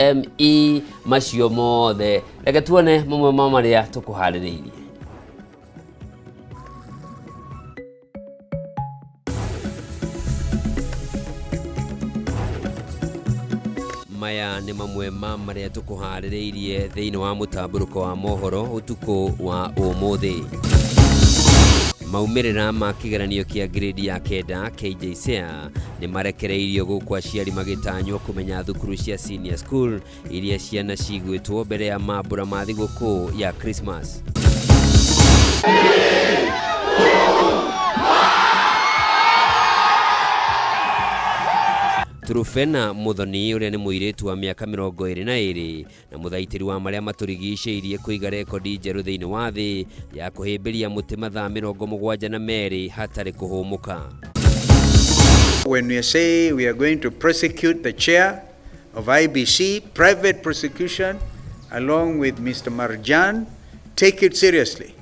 ME macio mothe reke tuone mamwe ma maria tukuhaririirie. Maya ni mamwe ma maria tukuhaririirie thiini wa mutamburuko wa mohoro utuku wa umuthi. Maumirira ma kigeranio kia grade ya kenda KJSEA ni marekereirio guku aciari magitanywo kumenya thukuru cia senior school iria ciana cigwitwo mbere ya mambura ma thiguku ya Christmas. Trufena Muthoni uria ni muiritu wa miaka 22 na muthaitiri wa maria maturigiceirie kuiga rekodi njeru thiini wa thi ya kuhimbiria muti mathaa 72 hatari kuhumuka. When we say we are going to prosecute the chair of IBC, private prosecution, along with Mr. Marjan, take it seriously.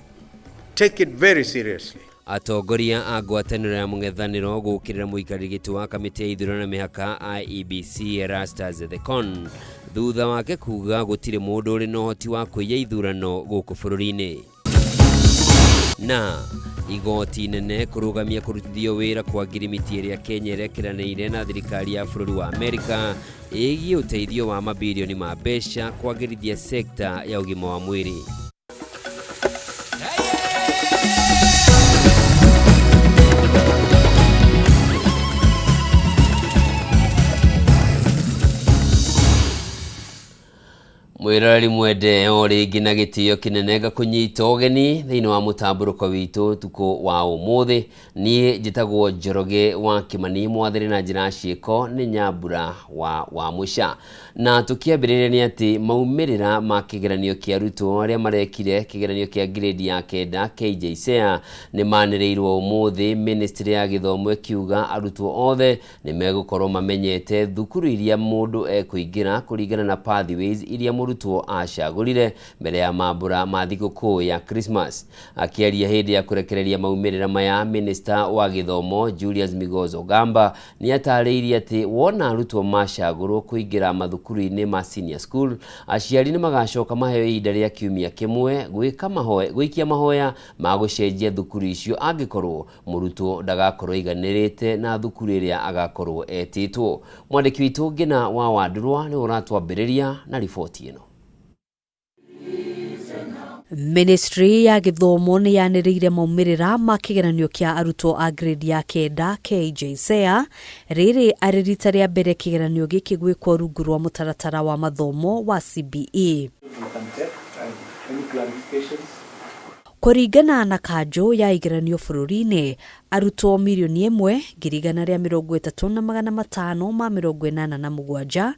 Take it very seriously. Atongoria a ngwatanĩro ya mũng'ethanĩro gũkĩrĩra mũikarĩri gĩtĩ wa kamĩtĩ ya ithurano na mĩhaka IEBC Erastus Thekon thutha wake kuga gũtirĩ mũndũ ũrĩ na ũhoti wa kũiya ithurano gũkũ bũrũri-inĩ. Na igoti nene kũrũgamia kũrutithio wĩra kwa ngirimiti ĩrĩa Kenya ĩrekeranĩire na thirikari ya bũrũri wa Amerika ĩgiĩ ũteithio wa mabilioni ma mbeca kwagĩrithia sekta ya ũgima wa mwĩrĩ. Mwirari mwende oringi na gitio kinenega kunyita ogeni thiini wa mutamburuko witu tuko wa umuthi ni njitagwo Njoroge wa Kimani mwathiri na njira ciiko ni Nyambura wa Musha na tukiambiriria ni ati maumirira ma kigeranio kia arutwo aria marekire kigeranio kia grade ya kenda KJSEA ni manireirwo umuthi ministry ya githomo kiuga arutwo othe ni megukorwo mamenyete thukuru iria mundu ekuingira kuringana na pathways iria murutwo acagurire mbere ya mambura ma thiguku ya Christmas. Akiaria hindi ya kurekereria maumirira maya, minister wa githomo Julius Migos Ogamba ni atariirie ati wona arutwo macagurwo kuingira mathukuru-ini ma senior school aciari ni magacoka maheo ihinda ria kiumia kimwe gwikia mahoya ma gucenjia thukuru icio angikorwo murutwo ndagakorwo iganirite na thukuru iria agakorwo etitwo. Mwandiki witu Ngina wa Wandurwa ni uratwambiriria na riboti ino. Ministry ya githomo ni yaniriire maumirira ma kigeranio kia arutwo a grade ya kenda KJSEA riri ari rita ria mbere kigeranio giki gwikwo rungu rwa mutaratara wa mathomo wa CBE. Kuringana na kanjo ya igeranio bũrũri-inĩ arutwo milioni 1,335,587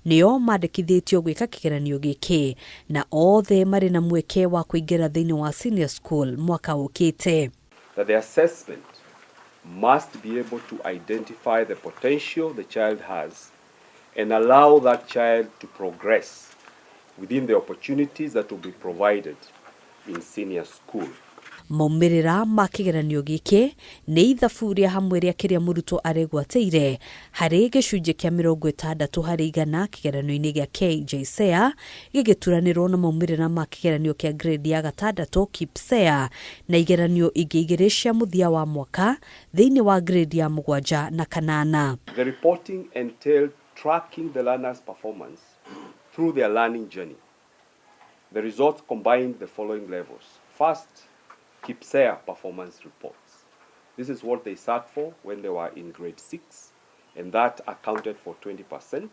nio mandĩkithĩtio gwĩka kigeranio gĩkĩ na othe marĩ na mweke wa kũingĩra thĩinĩ wa senior school mwaka ũkĩte. That the assessment must be able to identify the potential the child has and allow that child to progress within the opportunities that will be provided in senior school. Maumirira ma kigeranio giki ni ithabu ria hamwe ria kiria murutwo aregwateire hari gicunjĩ kia 60% kigeranio-inĩ gia KJSEA gigituranirwo na maumirira ma kigeranio kia grade ya gatandatũ KIPSEA na igeranio ingĩ igĩrĩ cia muthia wa mwaka thiini wa grade ya 7 na 8. The reporting entailed tracking the learners' performance through their learning journey. The results combined the following levels. First, KIPSEA performance reports. This is what they sat for when they were in grade 6, and that accounted for 20%.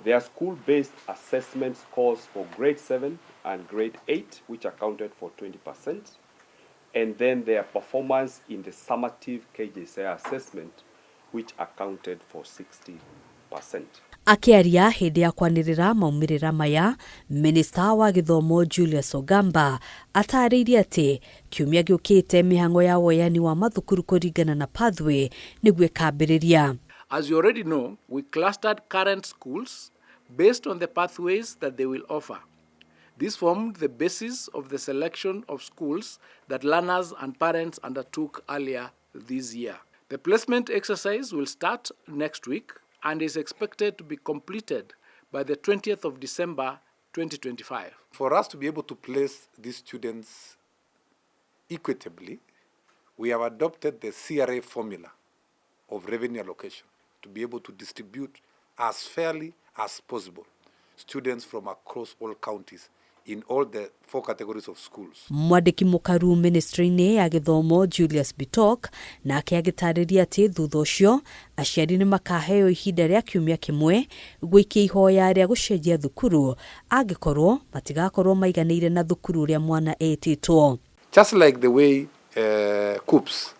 Their school-based assessment scores for grade 7 and grade 8, which accounted for 20%. And then their performance in the summative KJSEA assessment, which accounted for 60%. Akiaria hindi ya kwanirira maumirira maya, minister wa githomo Julius Ogamba atariirie ati kiumia giukite mihango ya woyani wa mathukuru kuringana na pathway niguo kambiriria. As you already know, we clustered current schools based on the pathways that they will offer. This formed the basis of the selection of schools that learners and parents undertook earlier this year. The placement exercise will start next week and is expected to be completed by the 20th of December 2025. For us to be able to place these students equitably, we have adopted the CRA formula of revenue allocation to be able to distribute as fairly as possible students from across all counties in all the 4 categories of schools. Mwandiki mukaru ministry-ini ya githomo Julius Bitok nake agitariria ati thutha ucio aciari ni makaheo ihinda ria kiumia kimwe gwikia ihoya ria gucenjia thukuru angikorwo matigakorwo maiganire na thukuru ria mwana etitwo. Just like the way COOPS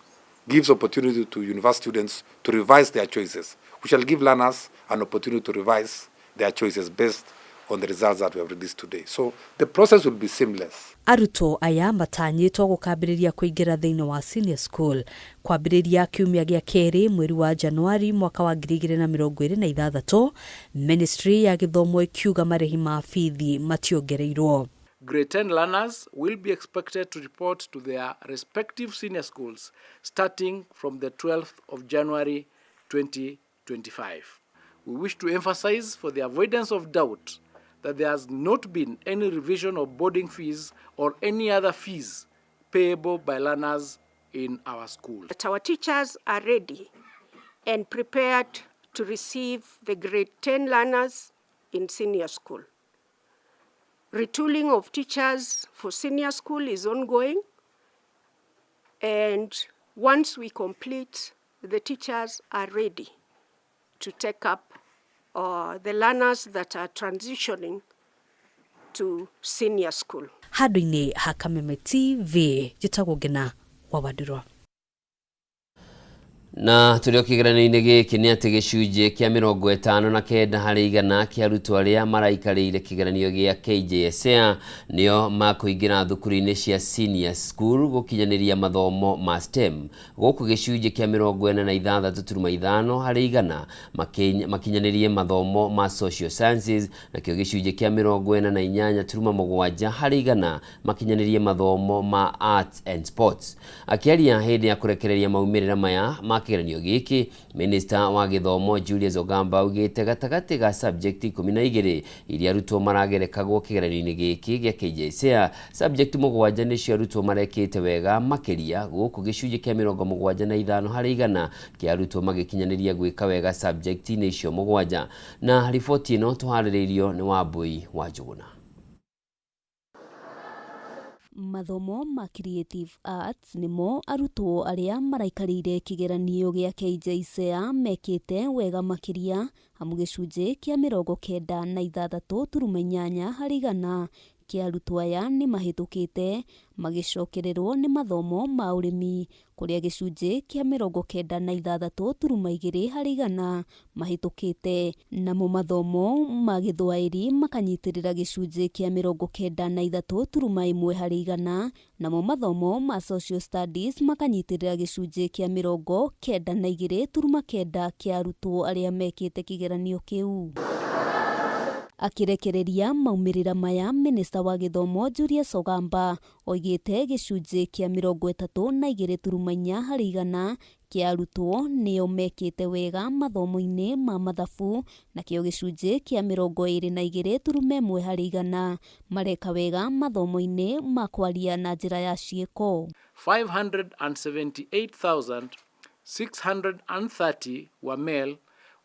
gives opportunity to university students to revise their choices, we shall give learners an opportunity to revise their choices based on the results that we have released today. So the process will be seamless. Aruto aya matanyitwo gukambiriria kuingira thiini wa senior school kwambiriria kiumia gia keri mweri wa Januari mwaka wa 2026. Ministry ya githomo ikiuga marehi ma fithi mationgereirwo. Grade 10 learners will be expected to report to their respective senior schools starting from the 12th of January 2025. We wish to emphasize, for the avoidance of doubt, that there has not been any revision of boarding fees or any other fees payable by learners in our schools. That our teachers are ready and prepared to receive the grade 10 learners in senior school. Retooling of teachers for senior school is ongoing, and once we complete, the teachers are ready to take up the learners that are transitioning to senior school. Handũ-inĩ ha Kameme TV, njĩtagwo Ngina wa Wadurwa. Na tulio kigeranio-inĩ gĩkĩ nĩ atĩ gĩcunjĩ kĩa 59 harĩ igana kĩa arutwo arĩa maraikarĩire kĩgeranio gĩa KJSEA nĩo makũingĩra thukuru-inĩ cia senior school gũkinyanĩria mathomo ma STEM. Gũkũ gĩcunjĩ kĩa 46.5 harĩ igana makinyanĩrie mathomo ma social sciences, nakĩo gĩcunjĩ kĩa 48.7 harĩ igana makinyanĩrie mathomo ma arts and sports. Akĩaria hĩndĩ ya kũrekereria maumĩrĩra maya kigeranio gĩkĩ, Minister wa gĩthomo Julius Ogamba augĩte gatagatĩ ga subject 12 iria arutwo maragerekagwo kĩgeranio-inĩ gĩkĩ gĩa KJSEA, subject 7 nĩcio arutwo marekĩte wega makĩria, gũkũ gĩcunjĩ kĩa 75 harĩ igana kĩa arutwo magĩkinyanĩria gwĩka wega subject-inĩ icio 7. Na riboti ĩno tũharĩrĩirio nĩ Wambui wa Njuguna. Mathomo ma creative arts nimo arutwo aria maraikarĩire kĩgeranio gĩa KJSEA mekĩte wega makĩria, hamu gĩcunjĩ kĩa 96.8 harĩ igana kĩa arutwo aya nĩ mahĩtũkĩte magĩcokererwo nĩ mathomo ma ũrĩmi, kũrĩa gĩcunjĩ kĩa 96.2 harĩ igana mahĩtũkĩte, namo mathomo ma gĩthwaĩri makanyitĩrĩra gĩcunjĩ kĩa 93.1 harĩ igana, namo mathomo ma social studies makanyitĩrĩra gĩcunjĩ kĩa 92.9 kĩa arutwo arĩa mekĩte kĩgeranio kĩu. Akirekereria maumĩrĩra maya, Minister wa gĩthomo Julius Ogamba oigĩte gĩcunjĩ kĩa 32.4 harĩ igana kĩa arutwo nĩo mekĩte wega mathomo-inĩ ma mathabu, nakĩo gĩcunjĩ kĩa 22.1 harĩ igana mareka wega mathomo-inĩ ma kwaria na njĩra ya ciĩko. 578,630 were male,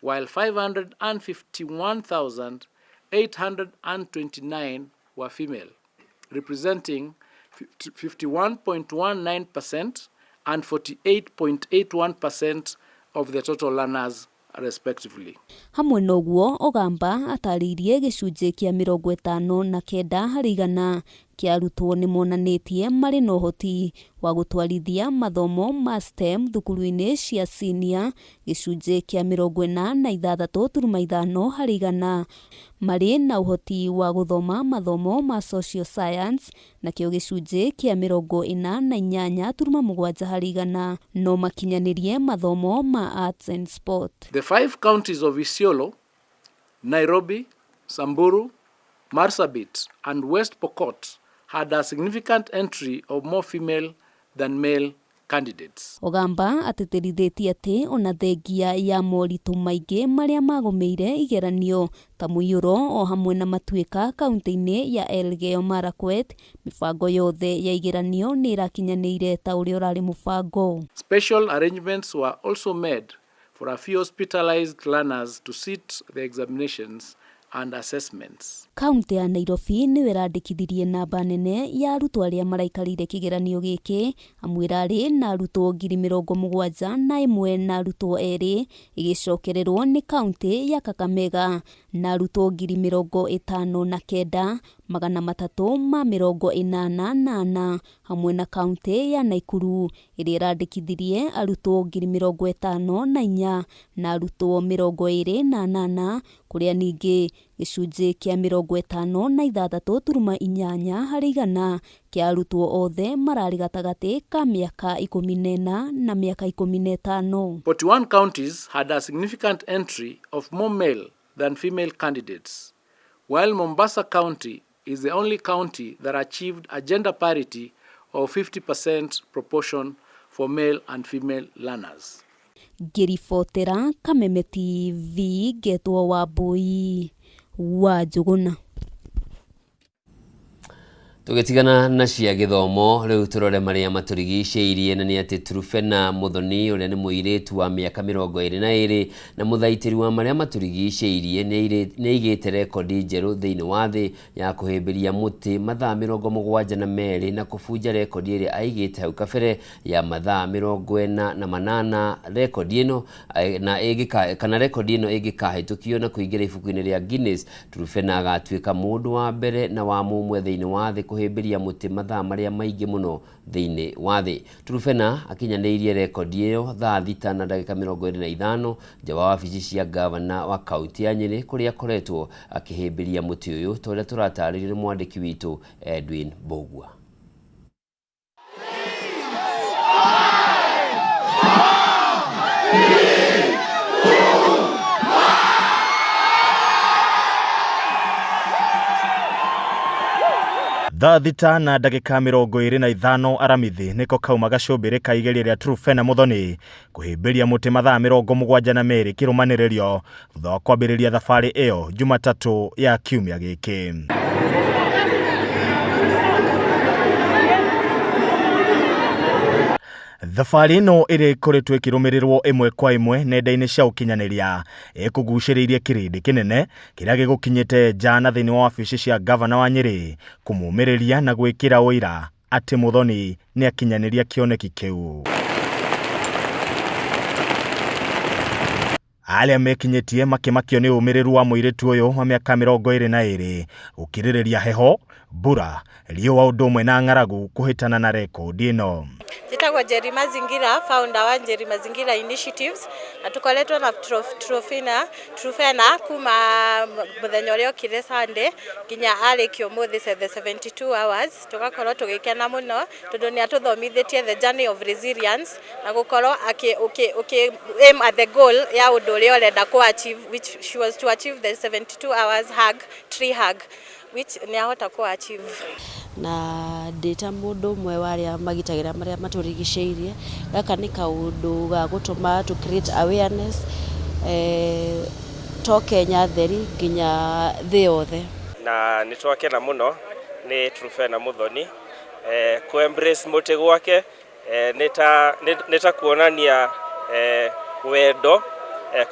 while 551,829 were female, representing 51.19% and 48.81% of the total learners respectively. Hamwe noguo, Ogamba atarĩirie gĩcunjĩ kĩa 59 harĩ igana kĩa arutwo nĩ monanĩtie marĩ na ũhoti wa gũtwarithia mathomo ma STEM thukuru-inĩ cia senior, gĩcunjĩ kĩa 46.5 harĩ igana marĩ na ũhoti wa gũthoma mathomo ma social science, nakĩo gĩcunjĩ kĩa 48.7 harĩ igana no makinyanĩrie mathomo ma arts and sport. The 5 counties of Isiolo, Nairobi, Samburu, Marsabit, and West Pokot had a significant entry of more female than male candidates. Ogamba ateterithitie ati ona thengia ya moritũ maingĩ marĩa magomeire igeranio ta mũiyũro o hamwe na matuĩka kaunti-inĩ ya Elgeyo Marakwet, mibango yothe ya igeranio nĩ irakinyanĩire ta ũrĩa ũrarĩ mũbango. Special arrangements were also made for a few hospitalized learners to sit the examinations and assessments. Kaunti ya Nairobi nĩ ĩrandĩkithirie namba nene ya arutwo arĩa maraikarire kĩgeranio gĩkĩ, amwe arĩ na arutwo 71,000 na arutwo erĩ, ĩgĩcokererwo nĩ kaunti ya Kakamega na arutwo 59,388 hamwe na kaunti ya Naikuru ĩrĩa ĩrandĩkithirie arutwo 54,000 na arutwo 28 kũrĩa ningĩ gĩcunjĩ kĩa 56.8 harĩ igana kĩa arutwo othe mararĩ gatagatĩ ka mĩaka 14 na mĩaka 15. 41 counties had a significant entry of more male than female candidates, while Mombasa County is the only county that achieved a gender parity of 50% proportion for male and female learners. Ngĩribotera Kameme TV, Getwo Wambui wa Njuguna. Tugetigana na cia githomo riu turore maria maturigicĩirie na nĩ atĩ Trufena Muthoni ũrĩa nĩ mũirĩtu wa mĩaka 22 na mũthaitĩri wa maria maturigicĩirie nĩ aigĩte rekondi njerũ thĩinĩ wa thĩ ya kũhĩmbĩria mũtĩ mathaa 72 na kũbunja rekondi ĩrĩa aigĩte hau kabere ya mathaa 48. Rekondi ĩno na rekondi ĩno ĩngĩkahĩtũkio na kũingĩra ibuku-inĩ rĩa Guinness, Trufena agatuĩka mũndũ wa mbere na wa mũmwe thĩinĩ wa thĩ kuhĩmbĩria mũtĩ mathaa marĩa maingĩ mũno thĩinĩ wa thĩ. Trufena akinyanĩirie rekondi ĩyo thaa 6 na ndagĩka 25 nja wa wabici cia gavana wa kaunti ya Nyeri, kũrĩa akoretwo akĩhĩmbĩria mũtĩ ũyũ ta ũrĩa tũratarĩrio nĩ mwandĩki witũ Edwin Bogua. Thaa 6 na ndagĩka 25 aramithi nĩko kauma gacumbĩrĩ ka igeria rĩa Trufena Muthoni kũhĩmbĩria mũtĩ mathaa 72 kĩrũmanĩrĩrio thutha wa kwambĩrĩria thabarĩ ĩyo Jumatatũ ya kiumia gĩkĩ. Thabarĩ ĩno ĩrĩa ĩkoretwo ĩkĩrũmĩrĩrwo ĩmwe kwa ĩmwe nenda-inĩ cia ũkinyanĩria ĩkũgucĩrĩirie kĩrĩndĩ kĩnene kĩrĩa gĩgũkinyĩte nja na thĩinĩ wa wabici cia gavana wa Nyeri kũmũmĩrĩria na gwĩkĩra ũira atĩ Muthoni nĩ akinyanĩria kĩoneki kĩu. Arĩa mekinyĩtie makĩmakio nĩ ũmĩrĩru wa mũirĩtu ũyũ wa mĩaka 22 gũkirĩrĩria heho, mbura, riũa ũndũ ũmwe na ng'aragu kũhĩtana na rekondi ĩno. Njĩtagwo Njeri Mazingira, founder wa Njeri Mazingira Initiatives, na tukoretwo na Trufena kuma mũthenya ũrĩa okire Sunday nginya arĩkio mũthĩ the 72 hours. Tugakorwo tũgĩkena mũno tondũ nĩ atũthomithĩtie the journey of resilience na gũkorwo aim at the goal ya ũndũ ũrĩa ũrenda achieve, which she was to achieve the 72 hours tree hug, which nĩ ahota achieve. Na ndĩta mũndũ ũmwe wa arĩa magitagĩra marĩa matũrigicĩirie, gaka nĩ kaũndũ ga gũtũma to create awareness to Kenya theri nginya thĩ yothe. Na nĩ twakena mũno nĩ Trufena Muthoni ku embrace mũtĩ gwake, nĩ ta kuonania wendo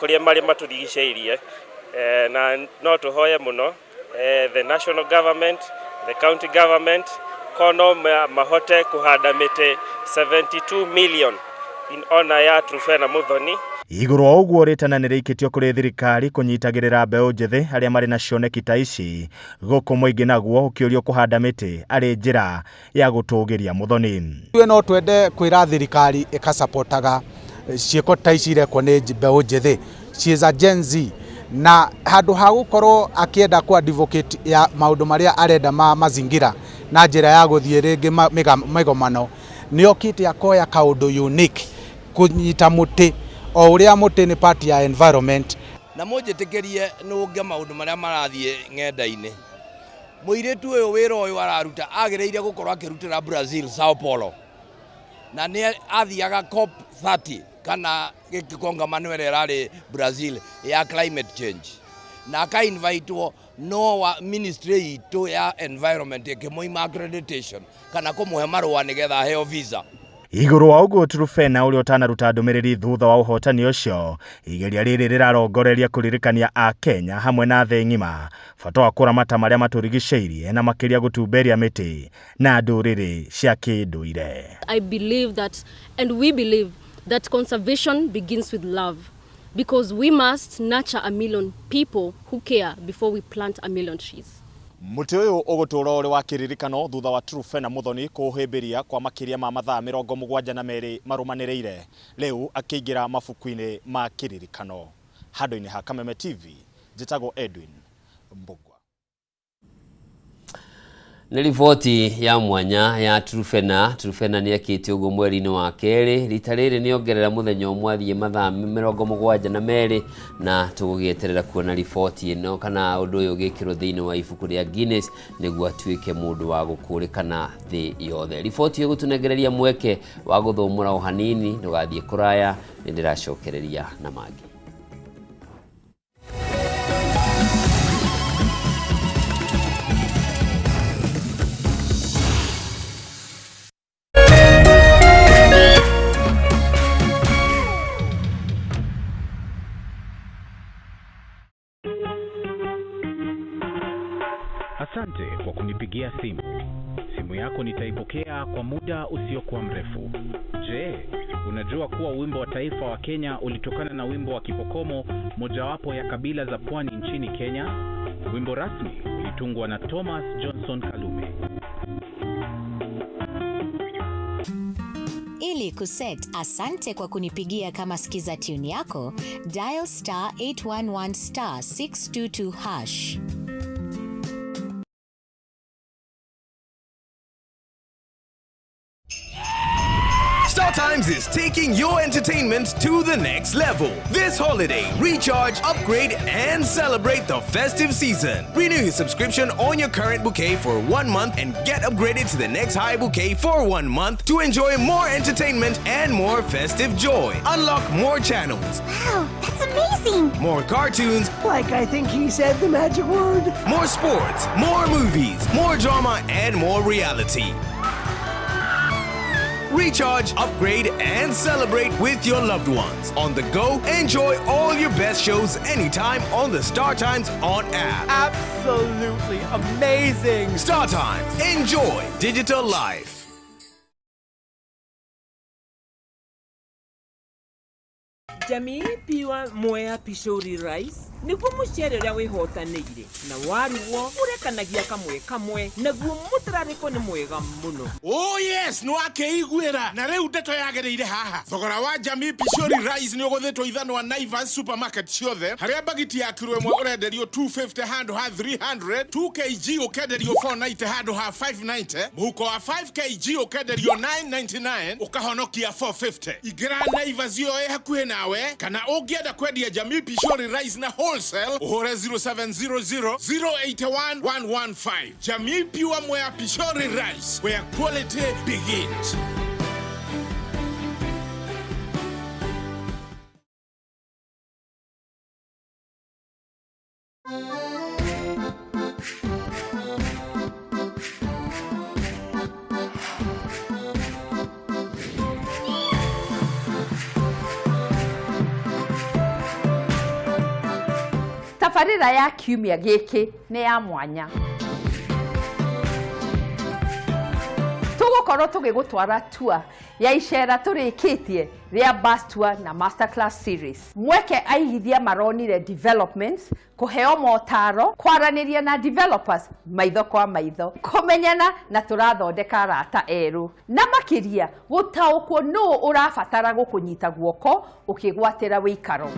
kũrĩa marĩa matũrigicĩirie, na no tũhoye mũno the national government, the county government kono mahote kuhanda mĩtĩ 72 million in honor ya Trufena Muthoni. Igũrũ wa ũguo rĩtana nĩ rĩikĩtio kũrĩ thirikari kũnyitagĩrĩra mbeũ njĩthĩ arĩa marĩ na cioneki ta ici, gũkũ mũingĩ naguo ũkĩũrio kũhanda mĩtĩ arĩ njĩra ya gũtũũgĩria Muthoni. No twende kwĩra thirikari ĩkasapotaga ciĩko ta ici irekwo nĩ mbeũ njĩthĩ. She is a Gen Z na handũ ha gũkorwo akĩenda ku advocate ya maũndũ marĩa arenda ma mazingira na njĩra ya gũthiĩ rĩngĩ mĩgomano, nĩ okĩte akoya kaũndũ unique kũnyita mũtĩ o ũrĩa mũtĩ nĩ part ya environment. Na mũnjĩtĩkĩrie nũnge maũndũ marĩa marathiĩ ng'enda-inĩ. Mũirĩtu ũyũ wĩra ũyũ araruta agĩrĩire gũkorwo akĩrutĩra Brazil, Sao Paulo. na nĩ athiaga COP 30 kana gĩkongamano ĩrĩa ĩrarĩ Brazil ya climate change, na aka-invitewo no wa ministry itũ ya environment ĩkĩmũima accreditation kana kũmũhe marũa nĩgetha aheo visa. Iguru wa uguo Trufena uri utanaruta ndumiriri thutha wa uhotani ucio, igeria riri rirarongoreria kuririkania a Kenya hamwe na thĩ ng'ima bata wa kuramata maria maturigicĩirie na makiria gutumberia miti na ndũrĩrĩ cia kĩndũire. I believe that, and we believe that conservation begins with love, because we must nurture a million people who care before we plant a million trees. Muti uyu ugutura uri wa kiririkano thutha wa Trufena Muthoni kuhimbiria kwa makiria ma mathaa 72 marumaniriire riu akiingira mafuku-ini ma kiririkano. Handu-ini ha Kameme TV, njitagwo Edwin Mbugwa. Nĩ riboti ya mwanya ya Trufena nĩ akĩte ũguo mweri-inĩ wa kerĩ. Rita rĩrĩ nĩ ongerera mũthenya ũmwe athiĩ mathaa 72 na tũgũgĩeterera kuona riboti ĩno kana ũndũ ũyũ ũgĩkĩrwo thĩinĩ wa ibuku rĩa Guinness nĩguo atuĩke mũndũ wa gũkũrĩkana thĩ yothe. Riboti ĩgũtũnengereria mweke wa gũthomora o hanini, ndũgathiĩ kũraya, nĩ ndĩracokereria na mangĩ. Asante kwa kunipigia simu. Simu yako nitaipokea kwa muda usiokuwa mrefu. Je, unajua kuwa wimbo wa taifa wa Kenya ulitokana na wimbo wa Kipokomo, mojawapo ya kabila za pwani nchini Kenya? Wimbo rasmi ulitungwa na Thomas Johnson Kalume. Ili kuset asante kwa kunipigia kama skiza tune yako, dial *811 *622#. StarTimes is taking your entertainment to the next level. This holiday, recharge, upgrade, and celebrate the festive season. Renew your subscription on your current bouquet for 1 month and get upgraded to the next high bouquet for 1 month to enjoy more entertainment and more festive joy. Unlock more channels. Wow, that's amazing! More cartoons. Like I think he said the magic word. More sports, more movies, more drama, and more reality. Recharge, upgrade, and celebrate with your loved ones. On the go, enjoy all your best shows anytime on the StarTimes On app. Absolutely amazing! StarTimes. Enjoy digital life. Jamii piwa moya pishori rice niguo mucere uria wihotanĩire na waruo urekanagia kamwe naguo mutarariko ni mwega muno. Oh yes, no akeiguira na riu ndeto yagereire haha. Thogora wa Jamii pishori rice ni uguthetwo ithano wa Naivas supermarket ciothe haria bagiti ya kilo imwe urenderio 250 handu ha 300, 2 kg ukenderio 490 handu ha 590, muhuko wa 5 kg ukenderio 999 ukahonokia 450. Igira Naivas yo hakuhe nawe kana ungienda kwendia Jamii pishori rice na wholesale uhure 0700 081 115. Jamii Pure Moya Pishori Rice, where quality begins. Tafarira ya kiumia gĩkĩ nĩ ya mwanya. Tugukorwo tugigutwara tour ya icera turikitie ria bus tour na masterclass series. Mweke aigithia maronire developments, kuheo motaro, kwaraniria na developers maitho kwa maitho, kumenyana na turathondeka arata eru na makiria gutaukwo no urabatara gukunyita guoko ukigwatira wikaro.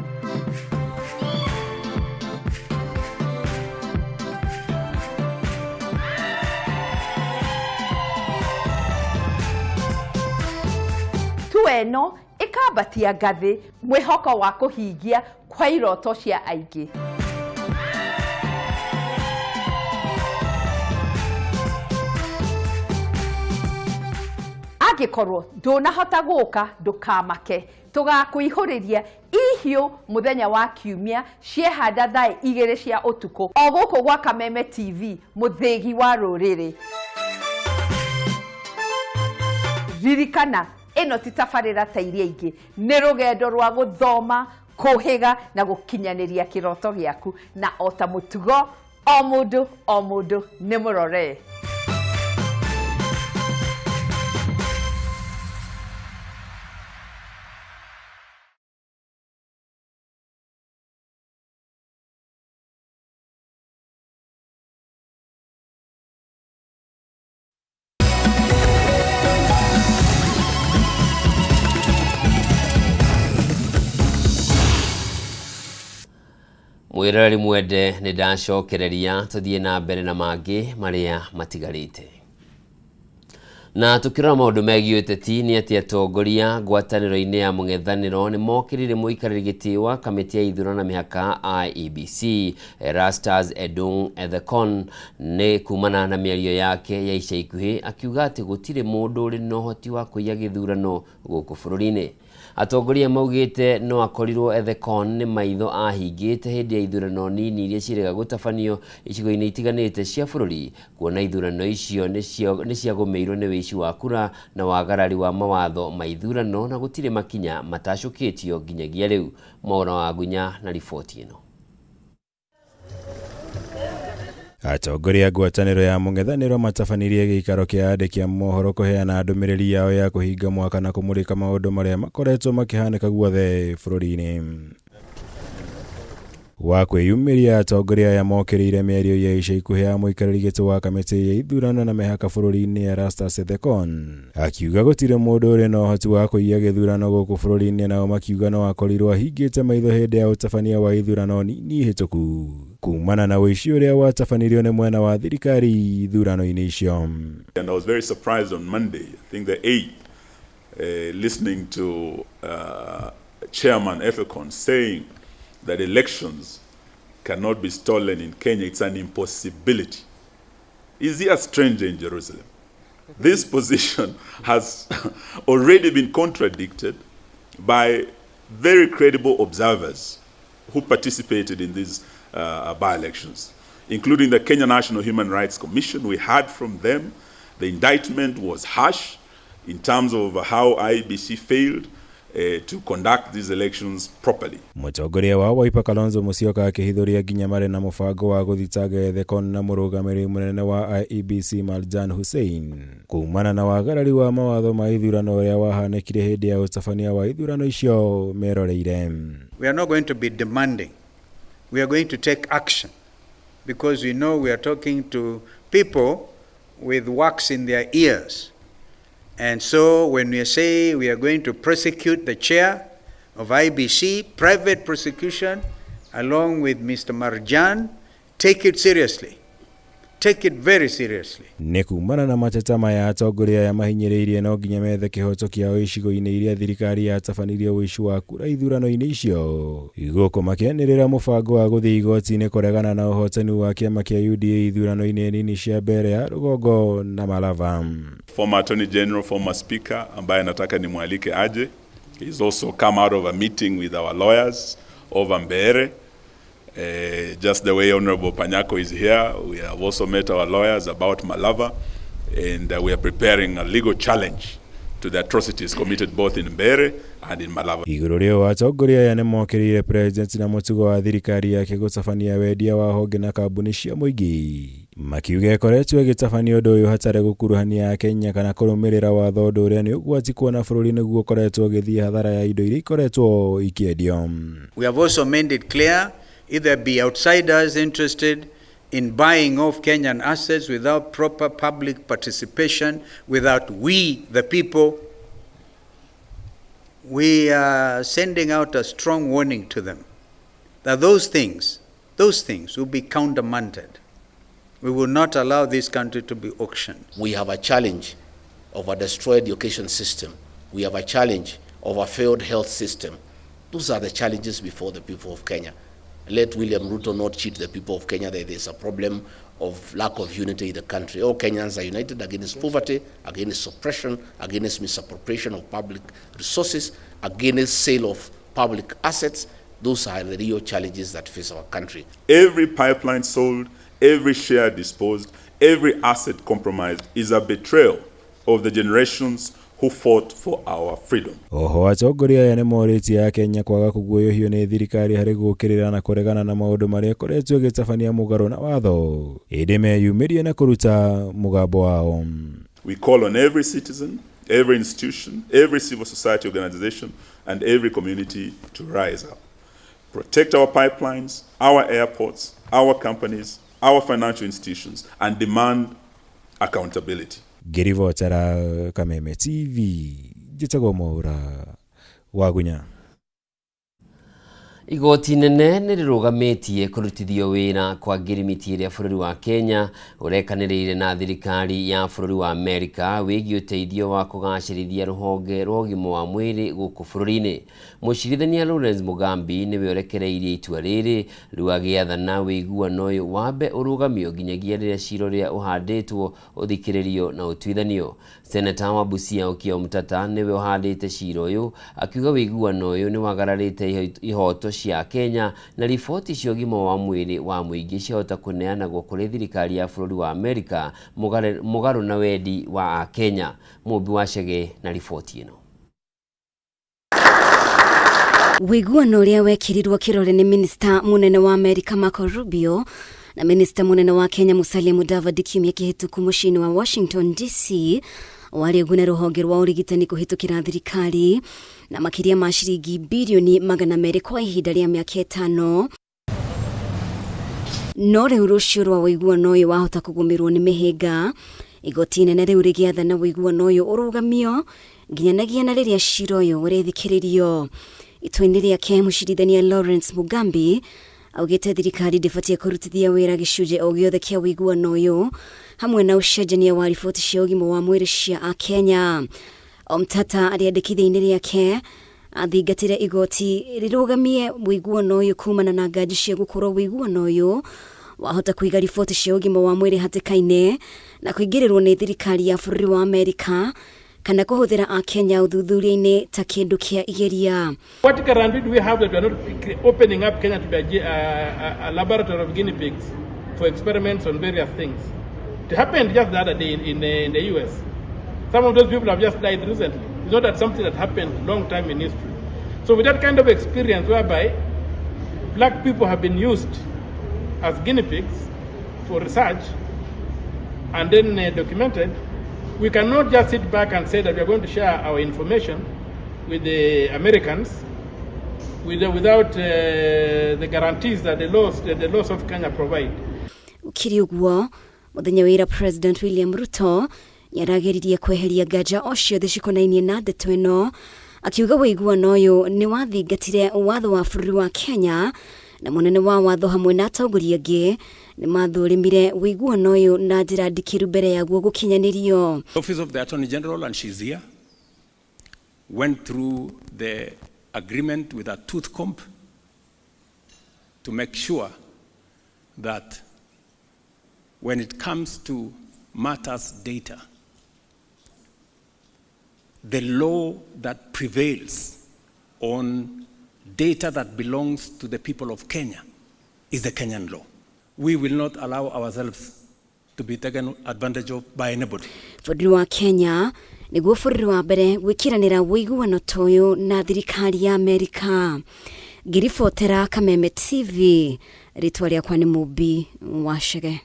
Eno ikabatia ngathi mwihoko wa kuhingia kwa iroto cia aingi. angikorwo ndunahota guka ndukamake tugakuihuriria ihiu muthenya wa kiumia ciehanda thaa 2 cia utuku o guku gwa Kameme TV muthigi wa ruriri. Ririkana ino ti tabarĩra ta iria ingĩ, nĩ rũgendo rwa gũthoma, kũhĩga na gũkinyaniria kĩroto gĩaku, na o ta mũtugo o mũndũ nĩ mũrore. Mwirari mwende nĩ ndacokereria tuthie na mbere na mangĩ maria matigarĩte. Na tukirora maũndũ megiĩ ũteti nĩ atĩ atongoria ngwatanĩro-inĩ ya mũng'ethanĩro nĩ mokĩrire mũikarĩri gĩtĩ wa kamĩtĩ ya ithurano na mĩhaka IEBC Erastus Edung Ethekon nĩ kumana na mĩario yake ya ica ikuhĩ akiuga atĩ gũtirĩ mũndũ ũrĩ na ũhoti wa kũiya gĩthurano gũkũ bũrũri-inĩ. Atongoria maugĩte no akorirwo Ethekon nĩ maitho ahingĩte hĩndĩ ya ithurano nini iria cirega gũtabanio icigo-inĩ itiganĩte cia bũrũri, kuona ithurano icio nĩ ciagũmĩirwo nĩ wĩici wa kura na wagarari wa mawatho ma ithurano na gũtirĩ makinya matacũkĩtio nginyagia rĩu. Maũra wa Gunya na riboti ĩno. Atongoria ngwatanĩro ya mũng'ethanĩro matabanirie gĩikaro kĩa andĩki a mohoro kũheana ndũmĩrĩri yao ya kũhinga mwaka na kũmũrĩka maũndũ marĩa makoretwo makĩhanĩka guothe bũrũri-inĩ. Wa kwĩyumĩria atongoria aya mokĩrĩire mĩario ya ica ikuhĩ ya mũikarĩri gĩtĩ wa kamĩtĩ ya ithurano na mĩhaka bũrũri-inĩ Erastus Ethekon akiuga gũtirĩ mũndũ ũrĩ na ũhoti wa kũiya gĩthurano gũkũ bũrũri-inĩ, nao makiuga no akorirwo ahingĩte maitho hĩndĩ ya ũtabania wa ithurano nini hĩtũku kumana na wĩici ũrĩa watabanirio nĩ mwena wa thirikari ithurano-inĩ icio. And I was very surprised on Monday, I think the 8th, listening to Chairman Ethekon saying that elections cannot be stolen in Kenya. It's an impossibility. Is he a stranger in Jerusalem? This position has already been contradicted by very credible observers who participated in these by-elections, including the Kenya National Human Rights Commission. We heard from them. The indictment was harsh in terms of how IEBC failed to conduct these elections properly. Mũtongoria wa Wiper Kalonzo Musyoka akĩhithũria nginya marĩ na mũbango wa gũthitanga Ethekon na mũrũgamĩrĩri mũnene wa IEBC Marjan Hussein kumana na wagarari wa mawatho ma ithurano ũrĩa wahanĩkire hĩndĩ ya ũtabania wa ithurano icio meroreire. We are not going to be demanding. We are going to take action because we know we are talking to people with wax in their ears. And so when we say we are going to prosecute the chair of IEBC, private prosecution, along with Mr. Marjan, take it seriously. Take it very seriously. Nĩ kumana na mateta maya atongoria ya mahinyĩrĩirie no nginya methe kĩhoto kĩao icigo-inĩ iria thirikari yatabanirie wĩici wa kura ithurano-inĩ icio. Gũkũ makĩanĩrĩra mũbango wa gũthiĩ igoti-inĩ kũregana na ũhotani wa kĩama kĩa UDA ithurano-inĩ nini cia mbere ya rũgongo na Malava. Former Attorney General, former Speaker, ambaye nataka nimwalike aje. He's also come out of a meeting with our lawyers over Mbeere. Just the way Honorable Panyako is here, we have also met our lawyers about Malava, and we are preparing a legal challenge to the atrocities committed both in Mbeere and in Malava. Igũrũ rĩu atongoria aya nĩ mokĩrĩire president na mũtugo wa thirikari yake gũtabania wendia wa honge na kambuni cia mũingĩ. Makiuga ĩkoretwo ĩgĩtabania ũndũ ũyũ hatarĩ gũkuruhania Kenya kana kũrũmĩrĩra watho ũndũ ũrĩa nĩ ũgwati kuona bũrũri nĩguo ũkoretwo ũgĩthiĩ hathara ya indo iria ikoretwo ikĩendio. We have also made it clear either be outsiders interested in buying off Kenyan assets without proper public participation, without we, the people. We are sending out a strong warning to them that those things will be countermanded. We will not allow this country to be auctioned. We have a challenge of a destroyed education system. We have a challenge of a failed health system. Those are the challenges before the people of Kenya. Let William Ruto not cheat the people of Kenya that there's a problem of lack of unity in the country. All Kenyans are united against poverty, against oppression, against misappropriation of public resources, against sale of public assets. Those are the real challenges that face our country. Every pipeline sold, every share disposed, every asset compromised is a betrayal of the generations who fought for our freedom. Oho atongoria aya nĩmorĩtie Kenya kwaga kũguoyohio nĩ thirikari harĩ gũkĩrĩra na kũregana na maũndũ marĩa koretwo gĩtabania mũgarũ na watho ĩndĩ meyumĩrie na kũruta mũgambo wao. We call on every citizen, every institution, every civil society organization and every community to rise up. Protect our pipelines, our airports, our companies, our financial institutions and demand accountability. Ngĩribotera Kameme TV njĩtagwo Mwaura Wagunya. Igoti nene nĩrĩrũgamĩtie kũrutithio wĩra kwa ngirimiti ĩrĩa bũrũri wa Kenya ũrekanĩrĩire na thirikari ya bũrũri wa Amerika wĩgiĩ ũteithio wa kũgacĩrithia rũhonge rwa ũgima wa mwĩrĩ gũkũ bũrũri-inĩ. Mũcirithania Lawrence Mugambi nĩwe ũrekereirie itua rĩrĩ rĩu agĩathana wĩiguano ũyũ wambe ũrũgamio nginyagia rĩrĩa cira ũrĩa ũhandĩtwo ũthikĩrĩrio na ũtuithanio. Seneta wa Busia Okiya Omtata nĩwe ũhandĩte cira ũyũ akiuga wĩiguano ũyũ nĩwagararĩte ihoto cia Kenya na riboti cia ũgima wa mwĩrĩ wa mũingĩ ciahota kũneanagwo kũrĩ thirikari ya bũrũri wa Amerika mũgarũ na wendi wa Kenya. Mũmbi wa Chege na riboti ĩno. Wĩiguano ũrĩa wekirirwo kĩrore nĩ minista munene wa Amerika Marco Rubio na minista munene wa Kenya Musalia Mudavadi kiumia kĩhĩtũku mũciĩ-inĩ wa Washington DC warĩ ũguna rũhonge rwa ũrigitani kũhĩtũkĩra thirikari na makĩria ma ciringi bilioni 200 kwa ihinda rĩa mĩaka 5. No rĩu rũciũ rwa wĩiguano ũyũ wahota kũgũmĩrwo nĩ mĩhĩnga. Igoti inene rĩu rĩgĩathana wĩiguano ũyũ ũrũgamio nginyanagia na rĩrĩa cira ũyũ ũrĩthikĩrĩrio. Itua-inĩ rĩake mũcirithania Lawrence Mugambi augĩte thirikari ndĩbatiĩ kũrutithia wĩra gĩcunjĩ o gĩothe kĩa wĩiguano ũyũ hamwe na ũcenjania wa riboti cia ũgima wa mwĩrĩ cia Akenya. Omtata arĩandĩkithia-inĩ rĩake athingatĩre igoti rĩrũgamie wĩiguano ũyũ kumana na ngaji cia gũkorwo wĩiguano ũyũ wahota kũiga riboti cia ũgima wa mwĩrĩ hatĩka-inĩ na kũingĩrĩrwo nĩ thirikari ya bũrũri wa Amerika kana kũhũthĩra Akenya ũthuthuria-inĩ ta kĩndũ kĩa igeria. What guarantee do we have that we are not opening up Kenya to be a laboratory of guinea pigs for experiments on various things? It happened just the other day in the US. Some of those people have just died recently. It's not that something that happened long time in history. So with that kind of experience whereby black people have been used as guinea pigs for research and then documented, we cannot just sit back and say that we are going to share our information with the Americans without the guarantees that the laws of Kenya provide. Ukiri ũguo mũthenya wĩra President William Ruto nĩarageririe kweheria nganja o ciothe cikonainie na ndeto ĩno akiuga wĩiguano ũyũ nĩ wathingatire watho wa bũrũri wa Kenya na mũnene wa watho hamwe na atongoria angĩ nĩ mathũrimire wĩiguano ũyũ na njĩra ndikĩru mbere yaguo gũkinyanĩrio. Office of the Attorney General, and she's here, went through the agreement with a tooth comb to make sure that when it comes to matters data, the law that prevails on data that belongs to the people of Kenya is the Kenyan law. We will not allow ourselves to be taken advantage of by anybody. Bũrũri wa Kenya nĩguo bũrũri wa mbere gwĩkĩranĩra wĩiguano ta ũyũ na thirikari ya Amerika. Ngĩribotera Kameme TV, rĩtwa rĩakwa nĩ Mũmbi wa Chege.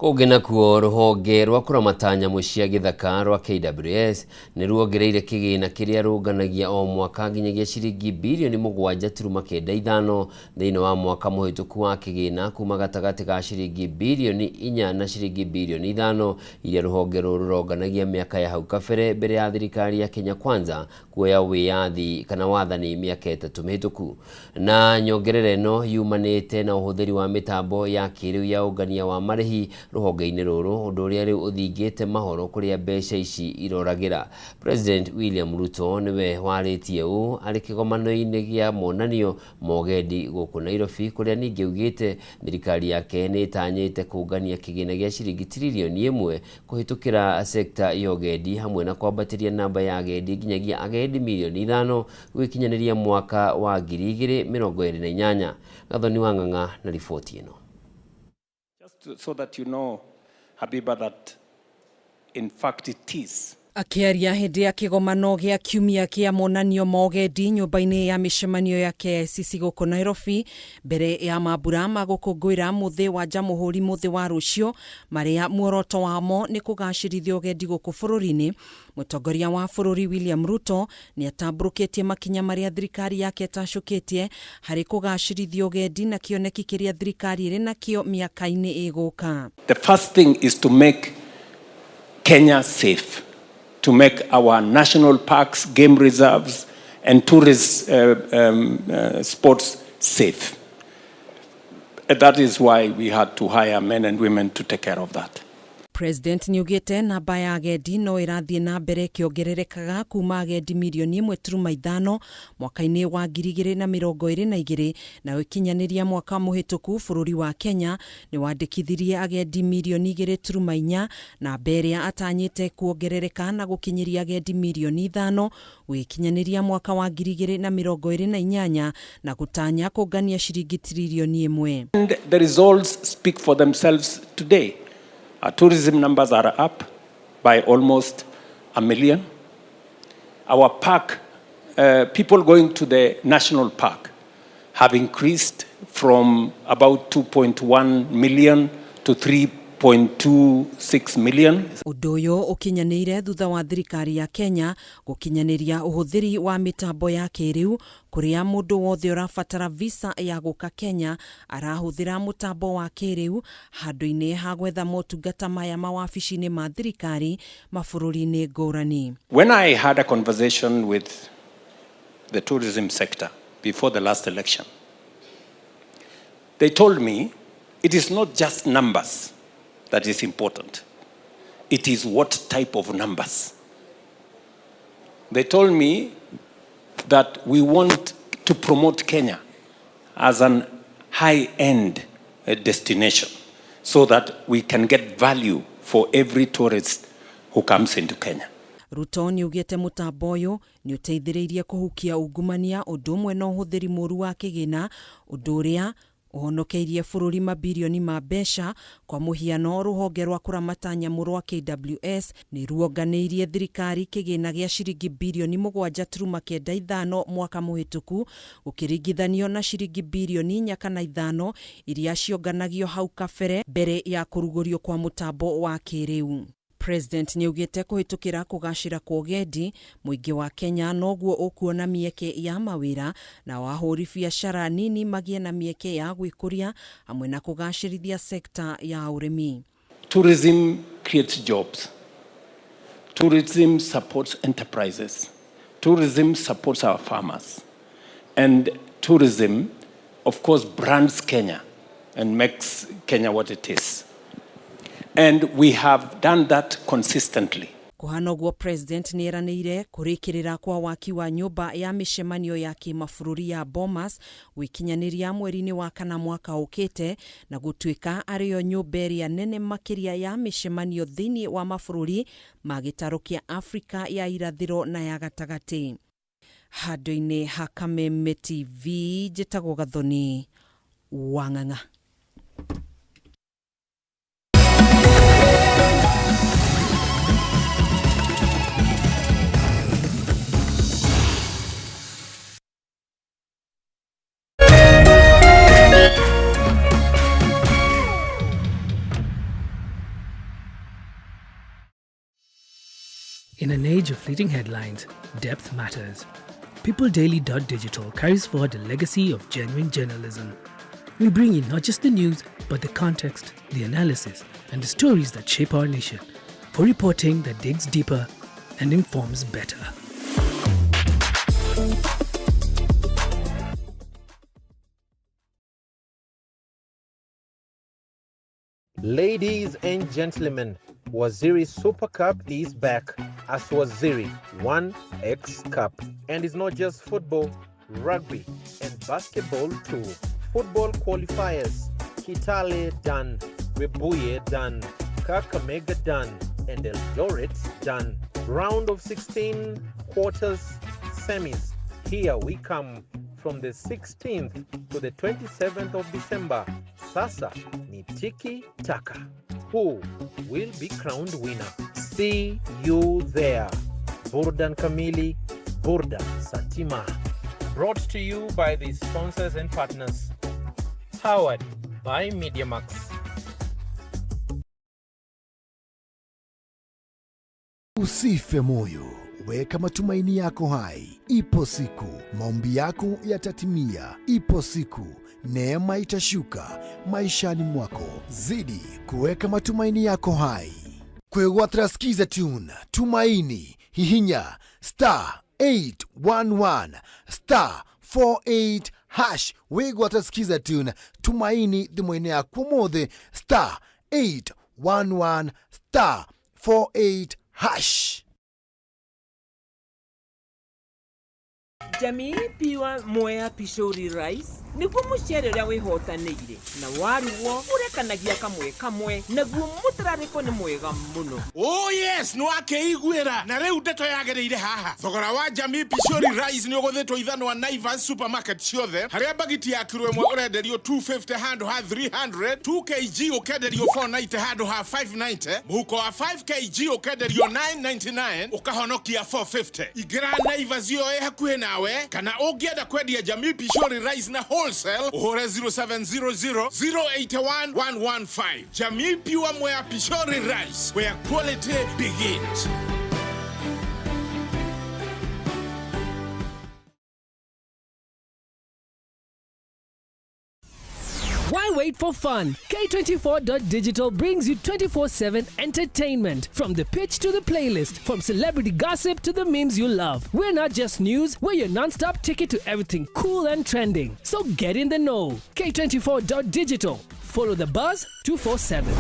Kũngĩna kuo rũhonge rwa kũramata nyamũ cia gĩthaka rwa KWS nĩ ruongereire kĩgĩna kĩrĩa rũnganagia o mwaka nginyagia ciringi bilioni 7.95 thĩinĩ wa mwaka mũhĩtũku wa kĩgĩna kuma gatagatĩ ga ciringi bilioni 4 na ciringi bilioni 5 iria rũhonge rũrũ rũronganagia mĩaka ya hau kabere mbere ya thirikari ya Kenya Kwanza kuoya wĩyathi kana wathani mĩaka 3 mĩhĩtũku. Na nyongerera ĩno yumanĩte na ũhũthĩri wa mĩtambo ya kĩrĩu ya ũngania wa marĩhi ruhonge-inĩ rũrũ ũndũ ũrĩa rĩu ũthingĩte mahoro kũrĩa mbeca ici iroragira. President William Ruto niwe warĩtie ũũ arĩ kĩgomano-inĩ gĩa monanio mogendi gũkũ Nairobi, kũrĩa ningĩ ugĩte thirikari yake nĩ ĩtanyĩte kũngania kĩgĩna gĩa ciringi tiririoni 1 kũhĩtũkĩra sekta ya ũgendi hamwe na kwambatĩria namba ya agendi nginyagia agendi milioni 5 gũkinyĩria mwaka wa 2028. Gathoni wa Ng'ang'a na riboti ĩno. Just so that you know, Habiba, that in fact it is. Akĩaria hĩndĩ ya kĩgomano gĩa kiumia kĩa monanio mogendi nyũmba-inĩ ya mĩcemanio ya KICC gũkũ Nairobi mbere ya mambura ma gũkũngũĩra mũthĩ wa Jamũhũri mũthĩ wa rũciũ marĩa muoroto wamo nĩ kũgacĩrithia ũgendi gũkũ bũrũri-inĩ, mũtongoria wa bũrũri William Ruto nĩ atambũrũkĩtie makinya marĩa thirikari yake ĩtacũkĩtie harĩ kũgacĩrithia ũgendi na kĩoneki kĩrĩa thirikari ĩrĩ nakĩo mĩaka-inĩ ĩgũka. The first thing is to make Kenya safe, to make our national parks, game reserves, and tourist spots safe. And that is why we had to hire men and women to take care of that. President niugite namba ya agendi no irathie na mbere kiongererekaga kuma agendi milioni 1.5 mwaka-inĩ wa 2022 na wikinyaniria mwaka muhituku bũrũri wa Kenya ni wandikithirie agendi milioni 2.4 na mbere atanyite kuongerereka na gukinyiria agendi milioni 5 wikinyaniria mwaka wa 2028 na gutanya kũngania ciringi tiririoni 1. And the results speak for themselves today. Our tourism numbers are up by almost 1 million. Our park, people going to the national park have increased from about 2.1 million to 3.26 million. Ũndũ ũyũ ũkinyanĩire thutha wa thirikari ya Kenya gũkinyaniria ũhũthĩri wa mitambo ya kĩrĩu kũrĩa mũndũ wothe ũrabatara visa ya gũka Kenya arahũthĩra mũtambo wa kĩrĩu handũ-inĩ ha gwetha motungata maya mawabici-inĩ ma thirikari mabũrũri-inĩ ngũrani. When I had a conversation with the tourism sector before the last election, they told me it is not just numbers that is important. It is what type of numbers. They told me that we want to promote Kenya as an high-end destination so that we can get value for every tourist who comes into Kenya. Ruto niugite mutambo ũyũ ni ũteithĩrĩirie kũhukia ungumania ũndũ ũmwe na ũhũthĩri mũru wa kĩgĩna, ũndũ ũrĩa ũhonokeirie bũrũri mabilioni ma mbeca. Kwa mũhiano rũhonge rwa kũramata nyamũ rwa KWS nĩ ruonganĩirie thirikari kĩgĩna gĩa ciringi bilioni 7.95 mwaka mũhĩtũku gũkĩringithanio na ciringi bilioni 4.5 iria cionganagio hau kabere mbere ya kũrugũrio kwa mũtambo wa kĩrĩu. President niugite kuhitukira kugashira kwa ugendi muingi wa Kenya noguo ukuona mieke ya mawira na wahuri biashara nini magie na mieke ya gwikuria hamwe na kugashirithia sekta ya urimi. Tourism creates jobs. Tourism supports enterprises. Tourism supports our farmers. And tourism, of course, brands Kenya and makes Kenya what it is. And we have done that consistently. Kuhana guo president ni eranĩire kurikirira kwa waki wa nyumba ya mishemanio ya kimabũrũri ya Bomas wikinyaniria mweri-inĩ wa kana mwaka ũkĩte na gũtuĩka arĩyo nyumba ĩrĩa nene makĩria ya mishemanio thĩinĩ wa mabũrũri ma gĩtarũ kĩa Afrika ya irathĩro na ya gatagatĩ. Handũ-inĩ ha Kameme TV njĩtagwo Gathoni wa Ng'ang'a. In an age of fleeting headlines, depth matters. PeopleDaily.digital carries forward a legacy of genuine journalism. We bring you not just the news, but the context, the analysis, and the stories that shape our nation, for reporting that digs deeper and informs better. Ladies and gentlemen, Waziri Super Cup is back as Waziri 1X Cup. And it's not just football, rugby and basketball too. Football qualifiers, Kitale done, Webuye done, Kakamega done, and Eldoret done. Round of 16, quarters, semis. Here we come from the 16th to the 27th of December. Sasa ni tiki taka. Who will be crowned winner? See you there. Burdan Kamili, Burdan Santima. Brought to you by the sponsors and partners. Powered by MediaMax. Usife moyo, weka matumaini yako hai. Ipo siku maombi yako yatatimia. Ipo siku neema itashuka maishani mwako. Zidi kuweka matumaini yako hai. Kwegwatira skiza tune tumaini hihinya *811 *48# wegwatira skiza tune tumaini thimwene yaku mothe *811 *48#. Jamii piwa moya pishori rice niguo mucere uria wihotanĩire na waruo urekanagia kamwe naguo mutararĩko nĩ mwega mũno. Oh yes, no akeiguĩra na rĩu ndeto yagereire haha. Thogora wa Jamii Pishori Rice nĩ ũgũthĩtwo ithano wa Naivas supermarket ciothe, harĩa bagiti ya kilo ĩmwe ũrenderio 250 handũ ha 300, 2 kg ũkenderio 490 handũ ha 590, mũhuko wa 5 kg ũkenderio 999 ũkahonokia 450. Ingĩra Naivas yo hakuhĩ nawe, kana ũngĩenda kwendia Jamii Pishori Rice na wholesale uhore 0700 081 115. Jamii Pure Moya Pishori Rice, where quality begins. Why wait for fun? K24.digital brings you 24/7 entertainment. From the pitch to the playlist, from celebrity gossip to the memes you love. We're not just news, we're your non-stop ticket to everything cool and trending. So get in the know. K24.digital. Follow the buzz 247.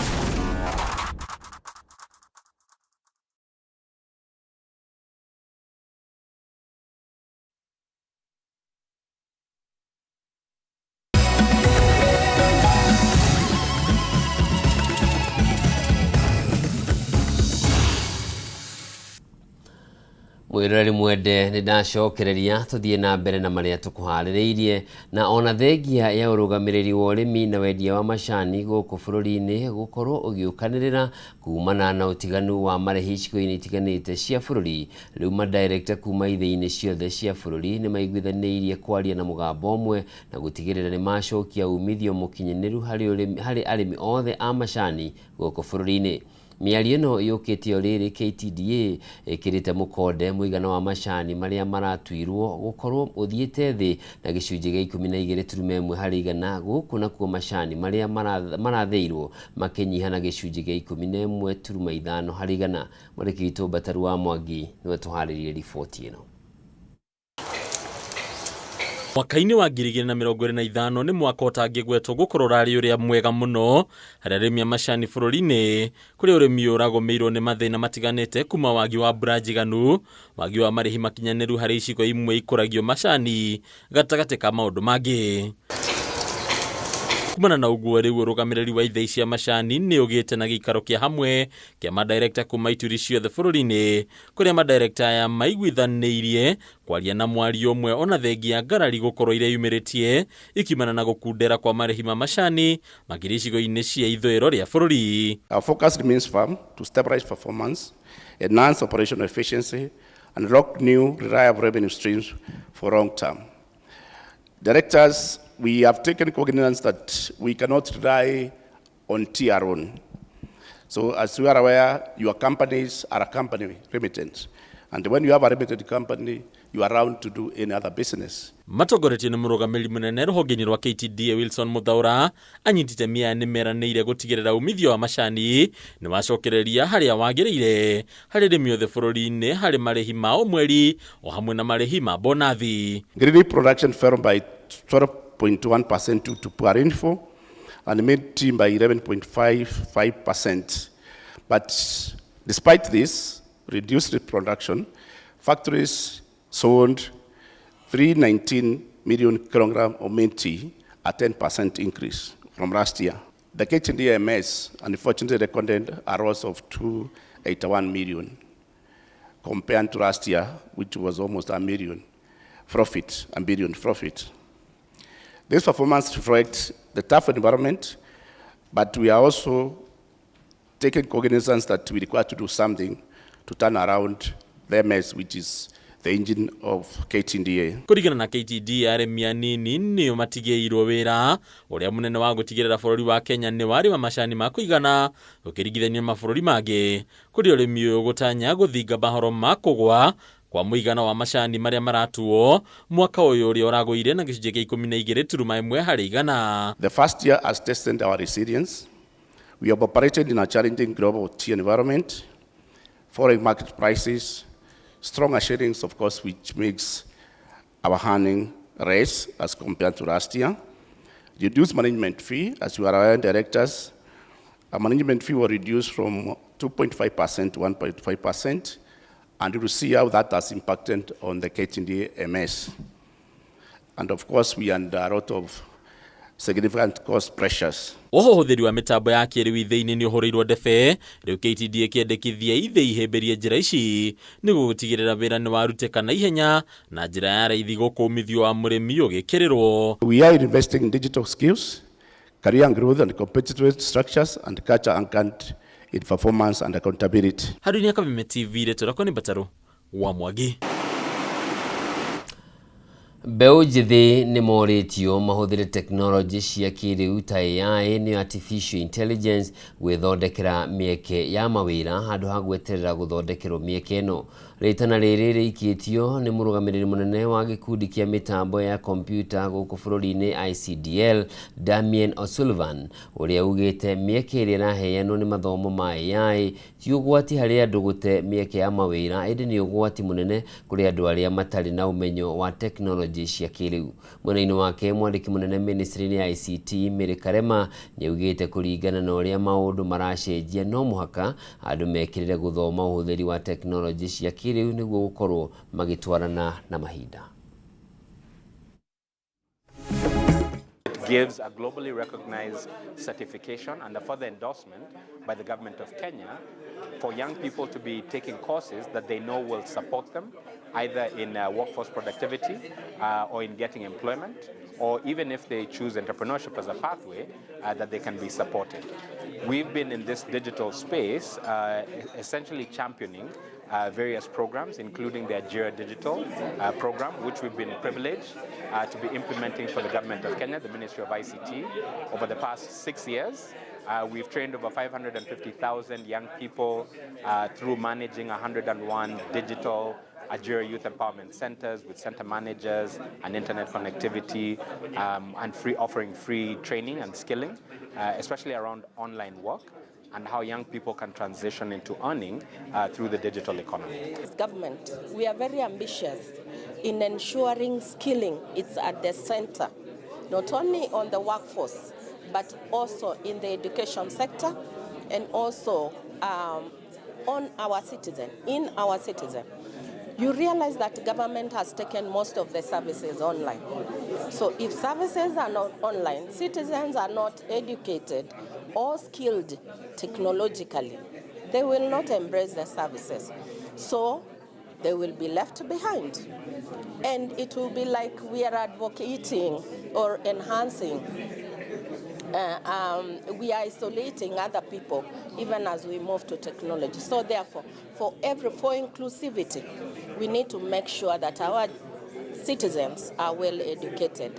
Mwirori mwende nĩ ndacokereria tuthie na mbere na maria tukuharĩrĩirie na ona thengia ya ũrũgamĩrĩri wa ũrĩmi na wendia wa macani gũkũ bũrũri-inĩ gũkorwo ũgĩũkanĩrĩra kumana na ũtiganu wa marĩhi icigo-inĩ itiganĩte cia bũrũri. Rĩu madirector kuma ithĩ-inĩ ciothe cia bũrũri nĩ maiguithanĩirie kwaria na mũgambo ũmwe na gũtigĩrĩra nĩ macokia umithio mũkinyanĩru harĩ arĩmi othe a macani gũkũ bũrũri-inĩ. Mĩario ĩno yũkĩte o rĩrĩ KTDA ĩkĩrĩte mũkonde mũigana wa macani marĩa maratuirwo gũkorwo ũthiĩte thĩ na gĩcunjĩ gĩa 12.1 harĩ igana, gũkũ nakuo macani marĩa marathĩirwo makĩnyiha na gĩcunjĩ gĩa 11.5 harĩ igana. Mwandĩki witũ Bataru wa Mwangi nĩwe tũharĩrĩirie riboti ĩno. Mwaka-inĩ wa 2025 nĩ mwaka ũtangĩgwetwo gũkorwo rarĩ ũrĩa mwega mũno harĩ arĩmi a macani bũrũri-inĩ, kũrĩa ũrĩmi ũragũmĩirwo nĩ mathĩna matiganĩte kuma wagi wa mbura njiganu, wagi wa marĩhi makinyanĩru harĩ icigo imwe ikũragio macani, gatagatĩ ka maũndũ mangĩ. Kumana na ũguo rĩu ũrũgamĩrĩri wa ithĩi cia macani nĩ ũgĩte na gĩikaro kĩa hamwe kĩa madirector kuma ituri ciothe bũrũri-inĩ, kũrĩa madirector aya maiguithanĩirie kwaria na mwario ũmwe ona thengia ngarari gũkorwo ireyumĩrĩtie ikimana na gũkundera kwa marĩhi ma macani makĩria icigo-inĩ cia ithũĩro rĩa bũrũri. Our focus remains firm to stabilize performance, enhance operational efficiency, and unlock new reliable revenue streams for long term. Directors, we have taken cognizance that we cannot rely on TR alone. So as you are aware, your companies are a company remittance. And when you have a remitted company, you are around to do any other business. Matongoretio nĩ mũrũgamĩrĩri mũnene rũhonge-inĩ rwa KTDA Wilson Muthaura anyitĩte mĩaya nĩ meranĩire gũtigĩrĩra umithio wa macani nĩ wacokereria harĩa wagĩrĩire harĩ arĩmi othe bũrũri-inĩ harĩ marĩhi ma o mweri o hamwe na marĩhi ma bonathi. Grain production fell by 12.1% due to poor rainfall and made tea by 11.55%. But despite this reduced production, factories sold 319 million kilograms of mint tea, a 10% increase from last year. The KTDMS unfortunately recorded a loss of 281 million compared to last year, which was almost a billion profit. This performance reflects the tough environment, but we are also taking cognizance that we require to do something to turn around the MS, which is the engine of KTDA. Kurigana na KTDA aremi anini nio matigeirwo wira uria munene wa gutigirira bururi wa Kenya ni wari wa macani ma kuigana ukirigithania mabũrũri mangĩ kuri urimi uyu gutanya guthinga bahoro ma kugwa kwa muigana wa macani maria maratuo mwaka uyu uria uragũire na gicunjĩ kia 12.1 harĩ igana. The first year has tested our resilience. We have operated in a challenging global tea environment, foreign market prices, stronger shadings, of course, which makes our earning raise as compared to last year. Reduced management fee, as you are aware, directors. Our management fee was reduced from 2.5% to 1.5%, and you will see how that has impacted on the KTDA MS. And of course, we are under a lot of significant cost pressures. Ũhũthĩri wa mĩtambo ya kĩrĩu ithĩ-inĩ nĩ ũhũrĩirwo ndebe, rĩu KTDA kĩendekithia ithĩ ihĩmbĩrie njĩra ici nĩguo gũtigĩrĩra wĩra nĩ warutĩka na ihenya na njĩra ya raithi gũkũ umithio wa mũrĩmi ũgĩkĩrĩrwo. We are investing in digital skills, career growth and competitive structures, and culture anchored in performance and accountability. Haruni ya Kameme TV letora ni Bataru wa Mwangi. Mbeũ njĩthĩ nĩ moritio mahũthĩre teknolojĩ cia kĩrĩu ta AI nĩ artificial intelligence gwĩthondekera mĩeke ya mawĩra handũ ha gweterera gũthondekerwo mĩeke ĩno. Rĩtana rĩrĩ rĩikĩtio nĩ mũrũgamĩrĩri mũnene wa gĩkundi kĩa mĩtambo ya kompyuta gũkũ bũrũri-inĩ ICDL, Damien O'Sullivan, ũrĩa ugĩte mĩeke ĩrĩa ĩraheanwo nĩ mathomo ma AI ti ũgwati harĩ andũ gũte mĩeke ya mawĩra, ĩndĩ nĩ ũgwati mũnene kũrĩ andũ arĩa matarĩ na ũmenyo wa teknolojĩ cia kĩrĩu. Mwena-inĩ wake mwandĩki mũnene ministry-inĩ ya ICT Mary Karema nĩ augĩte kũringana na ũrĩa maũndũ maracenjia no mũhaka andũ mekĩrĩre gũthoma ũhũthĩri wa teknolojĩ cia kĩrĩu nĩguo gũkorwo magĩtwarana na mahinda. Gives a globally recognized certification and a further endorsement by the government of Kenya for young people to be taking courses that they know will support them either in workforce productivity or in getting employment, or even if they choose entrepreneurship as a pathway, that they can be supported. We've been in this digital space essentially championing various programs, including the Ajira Digital program, which we've been privileged to be implementing for the government of Kenya, the Ministry of ICT, over the past 6 years. We've trained over 550,000 young people through managing 101 digital Ajira Youth Empowerment Centers with center managers and internet connectivity and offering free training and skilling, especially around online work and how young people can transition into earning through the digital economy. As government, we are very ambitious in ensuring skilling is at the center, not only on the workforce, but also in the education sector and also on our citizen, in our citizen. You realize that government has taken most of the services online. So if services are not online, citizens are not educated or skilled technologically, they will not embrace the services. So they will be left behind. And it will be like we are advocating or enhancing. We are isolating other people even as we move to technology. So therefore, for inclusivity, we need to make sure that our citizens are well educated.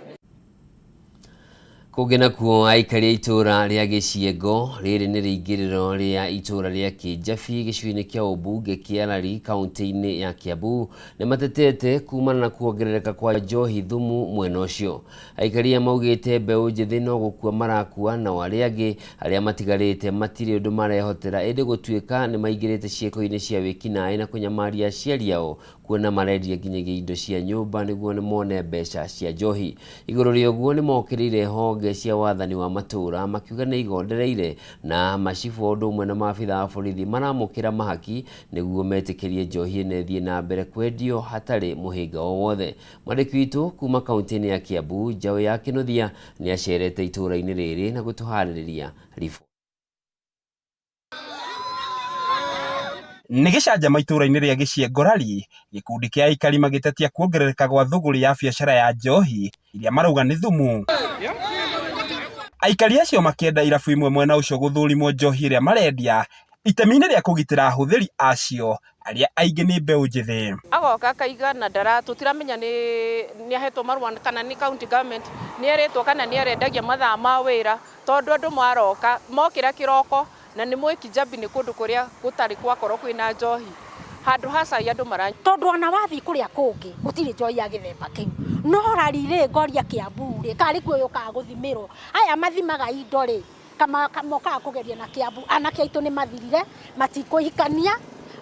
Kũgena kuo aikari itũra rĩa Gĩciengo rĩrĩ nĩ rĩingĩrĩro rĩa itũra rĩa Kĩnjabi gĩcigo-inĩ kĩa ũmbunge kĩa Rari kaunti-inĩ ya Kiambu nĩ matetete kumana na kuongerereka kwa njohi thumu mwena ũcio. Aikari maugĩte mbeũ njĩthĩ no gũkua marakua na arĩa angĩ arĩa matigarĩte matirĩ ũndũ marehotera ĩndĩ gũtuĩka nĩ maingĩrĩte ciĩko-inĩ cia wĩkinaĩ na kũnyamaria aciari ao kuona marendia nginyagia indo cia nyũmba nĩguo nĩ mone mbeca cia njohi. Igũrũ rĩa ũguo nĩ mokĩrĩire honge honge cia wathani wa matura makiuga nĩ igondereire na macibu ũndũ ũmwe na maabitha a borithi maramũkĩra mahaki nĩguo metĩkĩrie njohi ĩthiĩ na mbere kwendio hatarĩ mũhĩnga o wothe. Mwandĩki witũ kuma kaunti-inĩ ya Kiambu Njaũ ya Kĩnuthia nĩ acerete itũũra-inĩ rĩrĩ na gũtũharĩrĩria riboti. Nĩ gĩcanjama itũũra-inĩ rĩa Gĩciengorari, gĩkundi kĩa aikari magĩtetia kuongerereka gwa thũgũrĩ ya biacara ya njohi iria marauga nĩ thumu. Aikari acio makĩenda irabu imwe mwena ũcio gũthũrimwo njohi ĩrĩa marendia itemi-inĩ rĩa kũgitĩra ahũthĩri acio arĩa aingĩ nĩ mbeũ njĩthĩ. Agoka akaiga na tũtiramenya nĩ ahetwo marũa kana nĩ county government nĩ erĩtwo kana nĩ arendagia mathaa ma wĩra, tondũ andũ maroka mokĩra kĩroko na nĩ mwĩki Njambi nĩ kũndũ kũrĩa gũtarĩ gwakorwo kwĩna njohi handũ hacai andũ maranya, tondũ ona wathiĩ kũrĩa kũngĩ gũtirĩ njohi ya gĩthemba kĩu, no rarĩ Ngoria Kiambu karĩ kuo yũkaga gũthimĩrwo aya mathimaga indo rĩ kamokaga kũgeria na Kiambu. Anake aitũ nĩ mathirire, matikũhikania,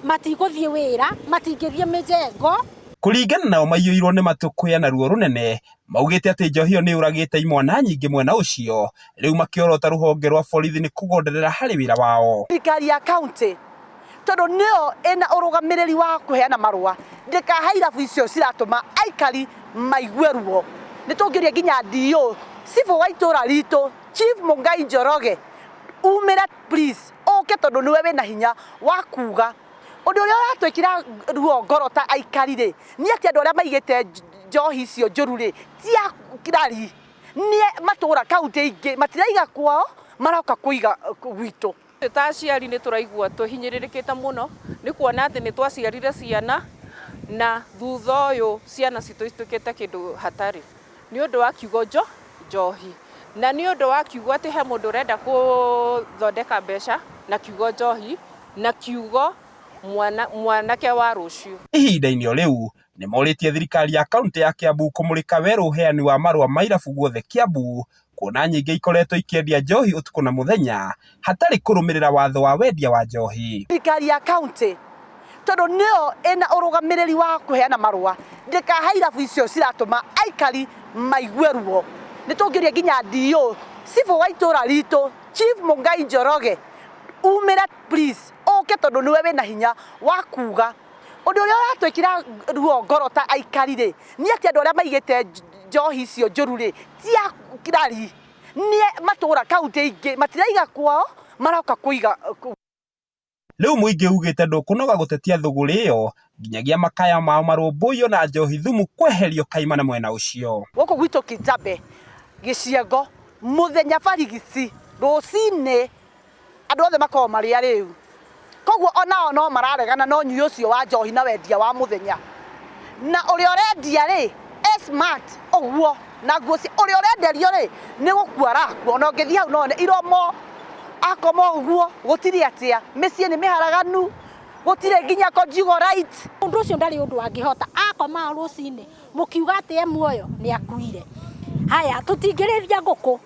matigũthiĩ wĩra, matingĩthiĩ mĩjengo. Kũringana nao maiyũirwo nĩ matũkũya na ruo rũnene, maugĩte atĩ njohi ĩyo nĩ ũragĩte imwana nyingĩ mwena ũcio, rĩu makĩorota rũhonge rwa borithi nĩ kũgonderera harĩ wĩra wao. Thirikari ya kaunti tondũ nĩyo ĩna ũrũgamĩrĩri wa kũheana marũa, ndĩkahe irabu icio ciratũma aikari maigue ruo. Nĩ tũngĩũria nginya DO cibu wa itũũra ritũ Chief Mungai Njoroge umĩra please ũke, tondũ nĩwe wĩna hinya wa kuga ũndũ ũrĩa ũratwĩkĩra ruo ngoro ta aikari rĩ nĩ atĩ andũ arĩa maigĩte njohi icio njũru rĩ ti kirari nĩ matũũra kaunti ingĩ matiraiga kwao, maroka kũiga gwitũ. Ta aciari nĩ tũraigua tũhinyĩrĩrĩkĩte mũno nĩ kuona atĩ nĩ twaciarire ciana na thutha ũyũ ciana citũ cituĩkĩte kĩndũ hatarĩ nĩ ũndũ wa kiugo njohi, na nĩ ũndũ wa kiugo atĩ he mũndũ ũrenda gũthondeka mbeca na kiugo njohi na kiugo mwanake wa rũciũ. Ihinda-inĩ o rĩu nĩ morĩtie thirikari ya kaunti ya Kiambu kũmũrĩka werũ ũheani wa marũa ma irabu guothe Kiambu, kuona nyingĩ ikoretwo ikĩendia njohi ũtukũ na mũthenya hatarĩ kũrũmĩrĩra watho wa wendia wa njohi. Thirikari ya kaunti tondũ nĩyo ĩna ũrũgamĩrĩri wa kũheana marũa, ndĩkahe irabu icio ciratũma aikari maigue ruo. Nĩ tũngĩũria nginya DO cibu wa itũũra ritũ Chief Mungai Njoroge umĩra please ũke, tondũ nĩwe wĩna hinya wa kuga ũndũ ũrĩa ũratwĩkĩra ruo ngoro ta aikari rĩ nĩ atĩ andũ arĩa maigĩte njohi icio njũru rĩ ti kirari nĩ matũũra kaunti ingĩ matiraiga kwao, maroka kũiga. Rĩu mũingĩ ugĩte ndũkũnoga gũtetia thũgũrĩ ĩyo nginyagia makaya mao marũmbũiyo na njohi thumu kweherio kaimana mwena ũcio. Gũkũ gwitũ Kĩnjambe Gĩciengo mũthenya barigici rũcinĩ andũ othe makorwo marĩa rĩu, koguo onao no mararegana no nyui ũcio wa njohi na wendia wa mũthenya, na ũrĩa ũrendia rĩ smart ũguo na nguo ũrĩa ũrenderio rĩ nĩ gũkua arakua, ona ũngĩthiĩ hau no iromo akoma ũguo gũtirĩ atĩa, mĩciĩ nĩ mĩharaganu gũtirĩ nginya conjugal right. Ũndũ ũcio ndarĩ ũndũ angĩhota, akoma rũcinĩ mũkiuga atĩ muoyo nĩ akuire. Haya tũtingĩrĩithia ngũkũ,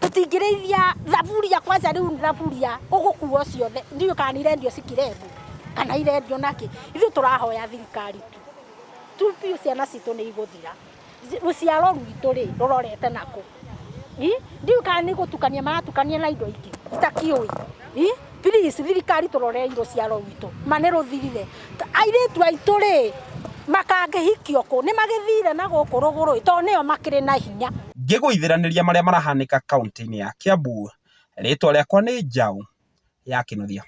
tũtingĩrĩithia thaburia, kwanza rĩu thaburia ũgũkuo ciothe ndiũ kana irendio cikirebu kana irendio naki. Ithuĩ tũrahoya thirikari tu ciana citũ nĩ igũthira, rũciaro rwitũ rĩ rũrorete nako ndiũ kana nĩ gũtukania maratukania na indo ingĩ itakiũĩ. Please thirikari tũrorere rũciaro rwitũ mane rũthirire, airĩtu aitũ rĩ makangĩhikio kũ, nĩ magĩthire na gũkũ rũgũrũ tondũ nĩo makĩrĩ na hinya. Ngĩgũithĩranĩria marĩa marahanĩka kaunti-inĩ ya Kiambu, rĩtwa rĩakwa nĩ Njaũ ya Kĩnuthia.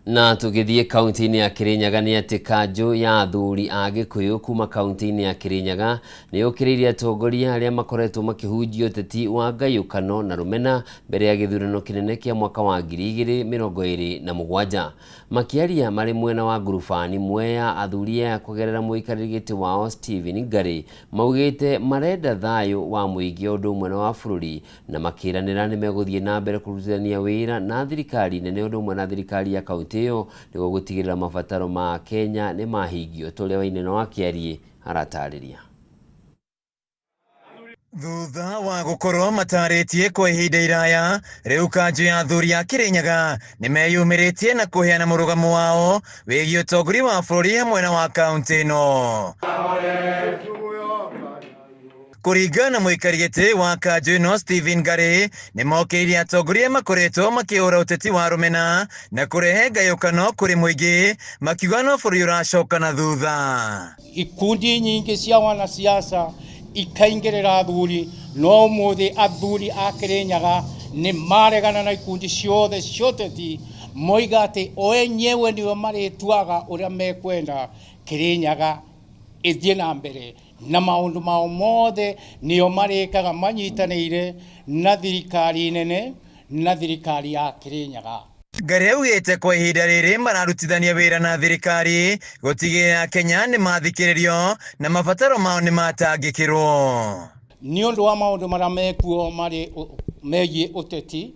Na tũgĩthiĩ kaunti-inĩ ya Kirinyaga nĩ atĩ kanjũ ya athuri a Gĩkũyũ kuma kaunti-inĩ ya Kirinyaga nĩ yũkĩrĩire atongoria arĩa makoretwo makĩhunjia ũteti wa ngayũkano na rũmena mbere ya gĩthurano kĩnene kĩa mwaka wa 2027. Makĩaria marĩ mwena wa ngurubani Mwea, athuri aya kũgerera mũikarĩri gĩtĩ wao Stephen Ngari maugĩte marenda thayũ wa mũingĩ ũndũ ũmwe na wa bũrũri, na makĩranĩra nĩ megũthiĩ na mbere kũrutithania wĩra na thirikari nene ũndũ ũmwe na thirikari ya kaunti ĩyo nĩguo gũtigĩrĩra mabataro ma Kenya nĩ mahingio. Tũrĩa Wainaina wa Kĩarie aratarĩria. Thutha wa gũkorwo matarĩtie kwa ihinda iraya, rĩu kanjũ ya athuri ya Kirinyaga nĩ meyumĩrĩtie na kũheana mũrũgamo wao wĩgiĩ ũtongoria wa bũrũri hamwe na wa kaunti ĩno. Kũringana na mũikarĩri gĩtĩ wa kanjũ ĩno Stephen Ngari nĩ mokĩrĩire atongoria makoretwo makĩhũra ũteti wa rũmena na kũrehe ngayũkano kũrĩ mũingĩ makiuga no bũrũri ũracoka na thutha. Ikundi nyingĩ cia wanasiasa ikaingĩrĩra athuri no mũthĩ athuri a Kĩrĩnyaga nĩ maregana na ikundi ciothe cia ũteti moiga atĩ o enyewe nĩo marĩtuaga ũrĩa mekwenda Kĩrĩnyaga ĩthiĩ na mbere na maũndũ mao mothe nĩo marĩkaga manyitanĩire na thirikari nene na thirikari ya Kĩrĩnyaga. Ngari augĩte kwa ihinda rĩrĩ mararutithania wĩra na thirikari gũtigĩrĩra Kenya nĩ mathikĩrĩrio na mabataro mao nĩ matangĩkĩrwo. Nĩ ũndũ wa maũndũ marĩa mekuo megiĩ ũteti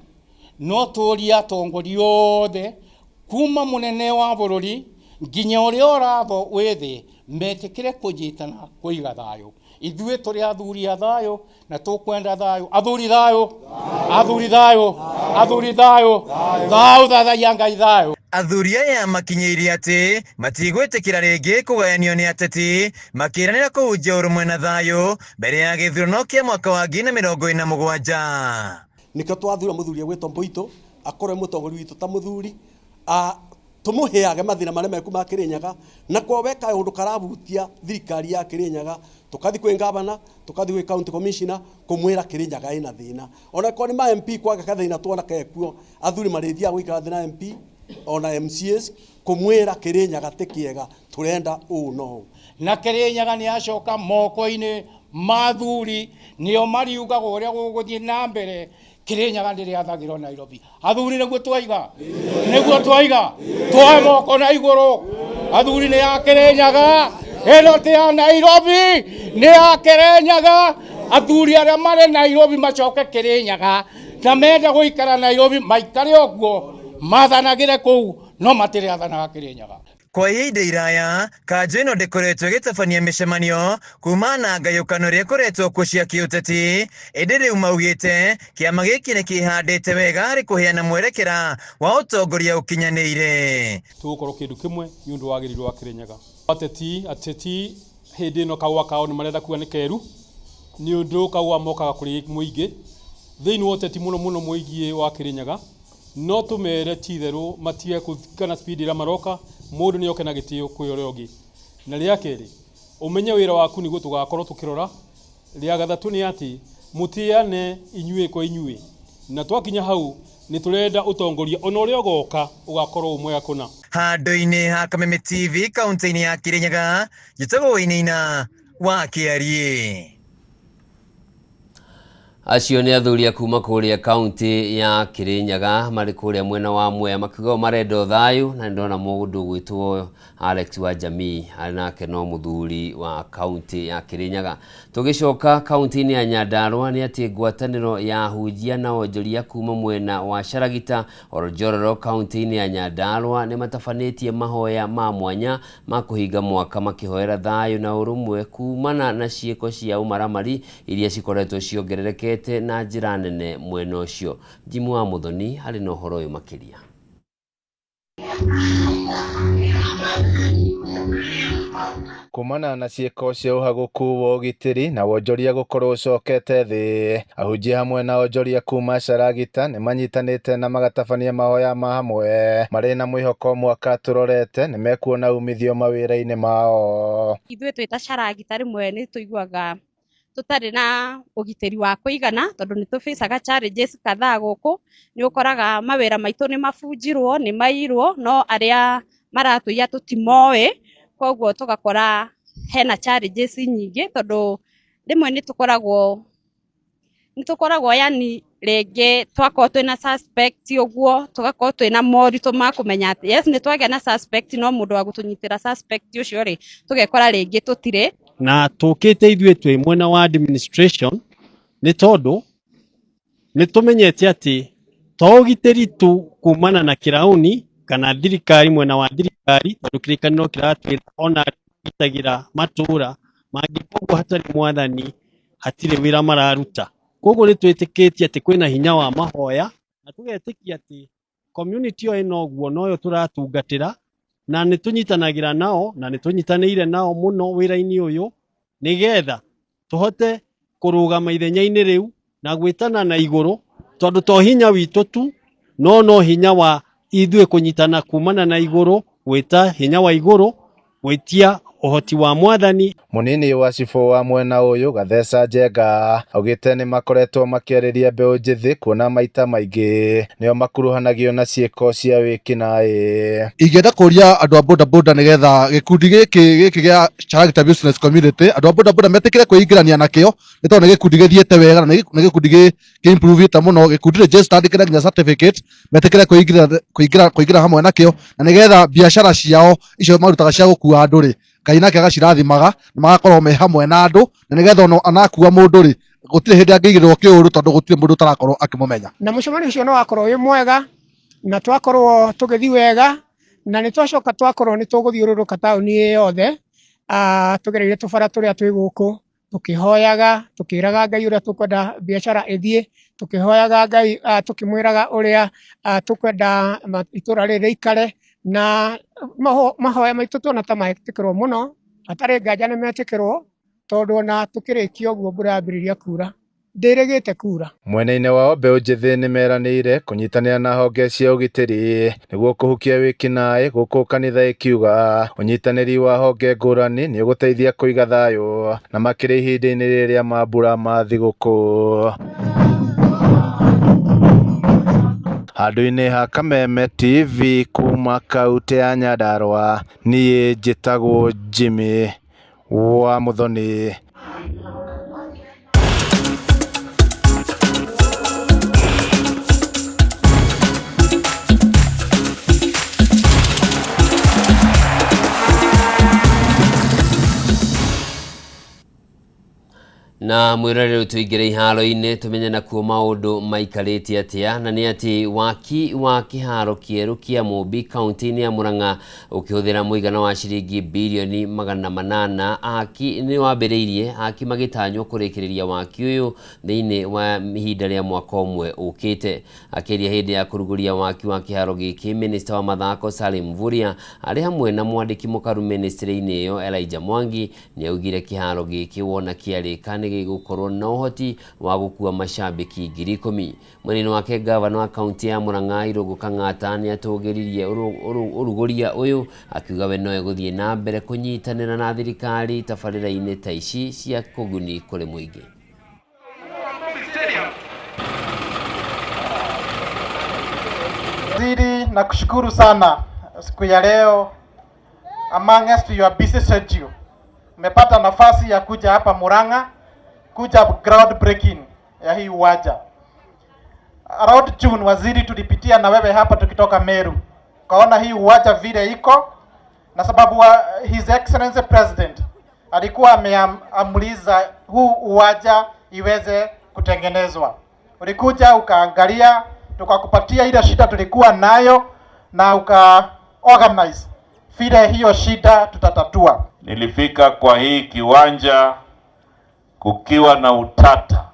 no tũũria atongoria othe kuma mũnene wa bũrũri nginya ũrĩa ũratho wĩthĩ metĩkĩre kũnyitana kũiga thayũ. Ithuĩ tũrĩ athuri a thayũ na tũkwenda thayũ. Athuri thayũ, athuri thayũ, athuri thayũ, thayũ thathaia Ngai thayũ. Athuri aya makinyĩirie atĩ matigwĩtĩkĩra rĩngĩ kũgayanio nĩ ateti makĩranĩra kũhunjia ũrũmwe na thayũ mbere ya gĩthurano kĩa mwaka wa 2027. Nĩkĩo twathura mũthuri gwĩtwo Mboitũ akorwo mũtongoria witũ ta mũthuri tumuheage mathina marĩa meku ma Kĩrĩnyaga na kwa weka ũndũ karabutia thirikari ya Kĩrĩnyaga tukathi kwĩ ngavana tukathi kwĩ county commissioner kumwĩra Kĩrĩnyaga ĩna thĩna ona kwa nĩ ma MP kwaga kathĩna tuona kekuo athuri marĩthia gwĩkara thĩna MP ona MCAs kumwĩra Kĩrĩnyaga tĩ kĩega turenda no na Kĩrĩnyaga nĩ acoka moko-inĩ mathuri nĩo mariugaga ũrĩa gũgũthiĩ na mbere. Kĩrĩnyaga ndĩrĩathagĩrwo Nairobi. Athuri nĩguo twaiga, nĩguo twaiga twoe moko na igũrũ. Athuri nĩ ya Kĩrĩnyaga, ĩno ti ya Nairobi, nĩ ya Kĩrĩnyaga. Athuri arĩa marĩ Nairobi macoke Kĩrĩnyaga na mende gũikara Nairobi maikare ũguo mathanagĩre kũu no matirĩathanaga Kĩrĩnyaga. Kwa ihinda iraya kanjũ ĩno ndĩkoretwo ĩgĩtabania mĩcemanio kuma na ngayũkano ĩrĩa ĩkoretwo kuo cia kĩũteti, ĩndĩ rĩu maugĩte kĩama gĩkĩ nĩ kĩhandĩte wega harĩ kũheana mwerekera wa ũtongoria ũkinyanĩire. Tũgũkorwo kĩndũ kĩmwe nĩ ũndũ wa wagĩrĩru wa Kĩrĩnyaga. Ateti hĩndĩ ĩno kaua kao nĩ marenda kuga nĩ keru nĩ ũndũ kaua mokaga kũrĩ mũingĩ thĩinĩ wa ũteti mũno mũno mũingĩ wa Kĩrĩnyaga no tũmere ti therũ matige kana speed ĩrĩa maroka mũndũ nĩ oke na gĩtĩo kwĩ ũrĩa ũngĩ. Na rĩa kerĩ ũmenye wĩra waku nĩguo tũgakorwo tũkĩrora. Rĩa gatatũ nĩ atĩ mũtĩane inyuĩ kwa inyuĩ na twakinya hau nĩ tũrenda ũtongoria ona ũrĩa ũgoka ũgakorwo ũmwe akũna. Handũ-inĩ ha Kameme TV kaunti-inĩ ya Kĩrĩnyaga njĩtagwo Wainaina wa Kĩarie. Acio nĩ athuri a kuma kũrĩa kaunti ya Kĩrĩnyaga marĩ kũrĩa mwena wa Mwea makiuga marenda thayũ na ndona mũndũ gwĩtwo Alex wa Jamii arĩ nake no mũthuri wa kaunti ya Kĩrĩnyaga. Tũgĩcoka kaunti-inĩ ya Nyandarua nĩ atĩ ngwatanĩro ya hunjia na onjoria kuma mwena wa Sharagita Orojororo kaunti-inĩ ya Nyandarua nĩ matabanĩtie mahoya ma mwanya ma kũhinga mwaka makĩhoera thayũ na ũrũmwe kumana na ciĩko cia ũmaramari iria cikoretwo ciongerereke na njĩra nene mwena ũcio. Jimu wa Muthoni harĩ na ũhoro ũyũ makĩria. Kumana na ciĩko cia ũhagũku wa ũgitĩri na wonjoria gũkorwo ũcokete thĩ, ahunjia hamwe na onjoria kuma Sharagita nĩ manyitanĩte na magatabania mahoya ma hamwe marĩ na mwĩhoko mwaka tũrorete nĩ mekuona umithio mawĩra-inĩ mao. Ithuĩ twĩ ta Sharagita rĩmwe nĩ tũiguaga tutarĩ na ũgitĩri wa kũigana tondũ nĩ tũfacaga challenges kadhaa gũkũ. Nĩ ũkoraga mawĩra maitũ nĩ mabunjirwo nĩ mairwo no arĩa maratũiya tũtimoĩ, koguo tũgakora hena challenges nyingĩ tondũ rĩmwe nĩ tũkoragwo yani rĩngĩ twakorwo twĩna suspect ũguo tũgakorwo twĩna moritũ ma kũmenya atĩ yes nĩ twagĩa na suspect no mũndũ wa gũtũnyitĩra suspect ũcio rĩ tũgekora rĩngĩ tũtirĩ. Na tũkĩte ithuĩ twĩ mwena wa administration nĩ tondũ nĩ tũmenyete atĩ to ũgitĩri tu kumana na kĩrauni kana thirikari mwena wa thirikari tondũ kĩrĩkanĩro kĩratwĩra ona gitagĩra matũũra mangĩkorwo hatarĩ mwathani hatirĩ wĩra mararuta. Koguo nĩ twĩtĩkĩtie atĩ kwĩna hinya wa mahoya na tũgetĩkia atĩ community ĩyo ĩno ũguo noyo tũratungatĩra na nĩ tũnyitanagĩra nao na nĩ tũnyitanĩire nao mũno wĩra-inĩ ũyũ nĩgetha tũhote kurugama ithenya-inĩ riu na gwitana na iguru tondu to hinya witũ tu no hinya wa ithuĩ kunyitana kumana na iguru gwita hinya wa iguru gwitia uhoti wa mwathani. Munini wa cibũ wa mwena ũyũ Gatheca Njenga augĩte nĩ makoretwo makĩarĩria mbeũ njĩthĩ kuona maita maingĩ nĩo makuruhanagio na ciĩko cia wĩkinaĩ. Ingĩenda kũria andũ a bodaboda nĩgetha gĩkundi gĩkĩ gĩa Character Business Community andũ a bodaboda metĩkĩre kwĩingĩrania nakĩo nĩ tondũ nĩ gĩkundi gĩthiĩte wega na nĩ gĩkundi kĩ-improve-ĩte mũno. Gĩkundi registered kĩna nginya certificate, metĩkĩre kũingĩra hamwe nakĩo na nĩgetha biacara ciao icio marutaga cia gũkua andũ rĩ Ngai nake agacirathimaga na magakorwo me hamwe na andũ na nĩgetha ono anakuua mũndũ rĩ gũtirĩ hĩndĩ angĩigĩrĩrwo kĩũru tondũ gũtirĩ mũndũ ũtarakorwo akĩmũmenya. Na mũcemanio ũcio no wakorwo wĩ mwega na twakorwo tũgĩthiĩ wega na nĩ twacoka twakorwo nĩ tũgũthiũrũrũka taũni ĩyo yothe tũgereire tũbara tũrĩa twĩ gũkũ tũkĩhoyaga tũkĩraga Ngai ũrĩa tũkwenda biacara ĩthiĩ, tũkĩhoyaga Ngai tũkĩmwĩraga ũrĩa tũkwenda itũra rĩrĩ rĩikare na mahoya maitũ tuona ta metĩkĩrwo mũno, hatarĩ nganja nĩ metĩkĩrwo tondũ ona tũkĩrĩkia ũguo mbura yambĩrĩria kuura ndĩrĩgĩte kuura. Mwena-inĩ wao mbeũ njĩthĩ nĩ meranĩire kũnyitanĩra na honge cia ũgitĩri nĩguo kũhukia wĩkinaĩ, gũkũ kanitha ĩkiuga ũnyitanĩri wa honge ngũrani nĩ ũgũteithia kũiga thayũ na makĩria ihinda-inĩ rĩrĩa mambura ma thigũkũ. Handũ-inĩ ha Kameme TV kuma kaunti ya Nyandarua, niĩ njĩtagwo Jimmy wa Muthoni. Na mwirorero tuingire iharo-inĩ tumenye na kuo maundu maikarĩte atĩa, na nĩ atĩ waki wa kĩharo kĩerũ kĩa Mũmbi kaunti-inĩ ya Murang'a ũkĩhũthĩra mũigana wa ciringi birioni 800 aki nĩ wambĩrĩirie, aki magĩtanywo kũrĩkĩrĩria waki ũyũ thĩinĩ wa ihinda rĩa mwaka ũmwe ũkĩte. Akĩria hĩndĩ ya kũrugũria waki wa kĩharo gĩkĩ, minista wa mathako Salim Mvurya arĩ hamwe na mwandĩki mũkaru ministry-inĩ ĩyo Elijah Mwangi nĩ augire kĩharo gĩkĩ wona kĩarĩka nĩ gĩgũkorwo na ũhoti wa gũkua macambĩki 10,000. Mwena-inĩ wake gavana wa kaunti ya Murang'a Irũngũ Kang'ata nĩ atũgĩririe ũrugũria ũyũ akiuga we no egũthiĩ na mbere kũnyitanĩra na thirikari tabarĩra-inĩ ta ici cia kũguni kũrĩ mũingĩ. Waziri, nakushukuru sana siku ya leo, amongst your busy schedule umepata nafasi ya kuja hapa Murang'a kuja ground breaking ya hii uwanja. Around June, waziri, tulipitia na wewe hapa tukitoka Meru, kaona hii uwanja vile iko, na sababu His Excellency President alikuwa ameamuliza huu uwanja iweze kutengenezwa. Ulikuja ukaangalia, tukakupatia ile shida tulikuwa nayo na uka organize vile hiyo shida tutatatua. Nilifika kwa hii kiwanja kukiwa na utata,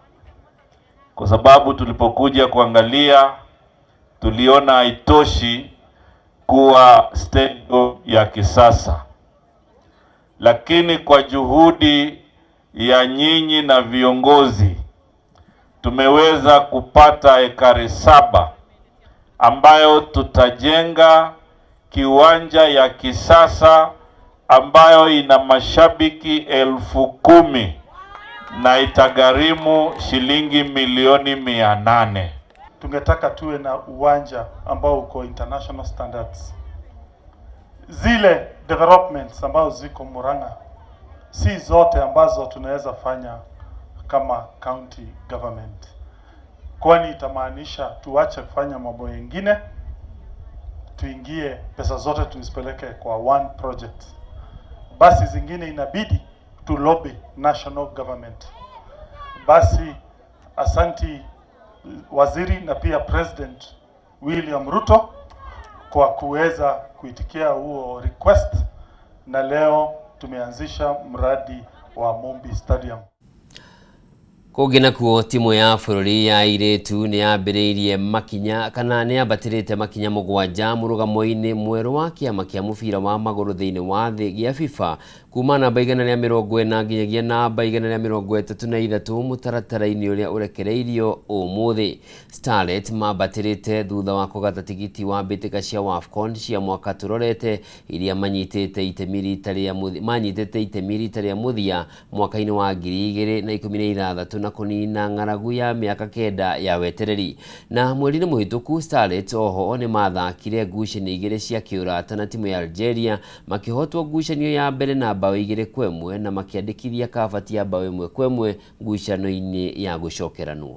kwa sababu tulipokuja kuangalia tuliona haitoshi kuwa stadium ya kisasa, lakini kwa juhudi ya nyinyi na viongozi tumeweza kupata ekari 7 ambayo tutajenga kiwanja ya kisasa ambayo ina mashabiki 10,000 na itagharimu shilingi milioni 800. Tungetaka tuwe na uwanja ambao uko international standards. Zile developments ambazo ziko Murang'a si zote ambazo tunaweza fanya kama county government, kwani itamaanisha tuache kufanya mambo mengine, tuingie pesa zote tuzipeleke kwa one project. Basi zingine inabidi to lobby national government. Basi asanti waziri na pia President William Ruto kwa kuweza kuitikia huo request, na leo tumeanzisha mradi wa Mũmbi Stadium. Kũngĩ nakuo timu ya bũrũri ya airĩtu nĩ yambĩrĩirie makinya kana nĩ yambatĩrĩte makinya mũgwanja mũrũgamo-inĩ mwerũ wa kĩama kĩa mũbira wa magũrũ thĩinĩ wa thĩ gĩa FIFA kuma namba 140 nginyagia namba 133 mũtaratara-inĩ ũrĩa ũrekereirio ũmũthĩ. Starlet mambatĩrĩte thutha wa kũgata tigiti wa mbĩtĩka cia WAFCON cia mwaka tũrorete iria manyitĩte itemi rita rĩa mũthia mwaka-inĩ wa 2016 na kũnina ng'aragu ya mĩaka 9 ya wetereri. Na mweri-inĩ mũhĩtũku Starlet oho nĩ mathakire ngucanio 2 cia kĩũrata na timu ya Algeria makĩhotwo ngucanio ya mbere na bao 2-1 na makĩandĩkithia kabati ya bao 1-1 ngucanio-inĩ ya gũcokeranwo.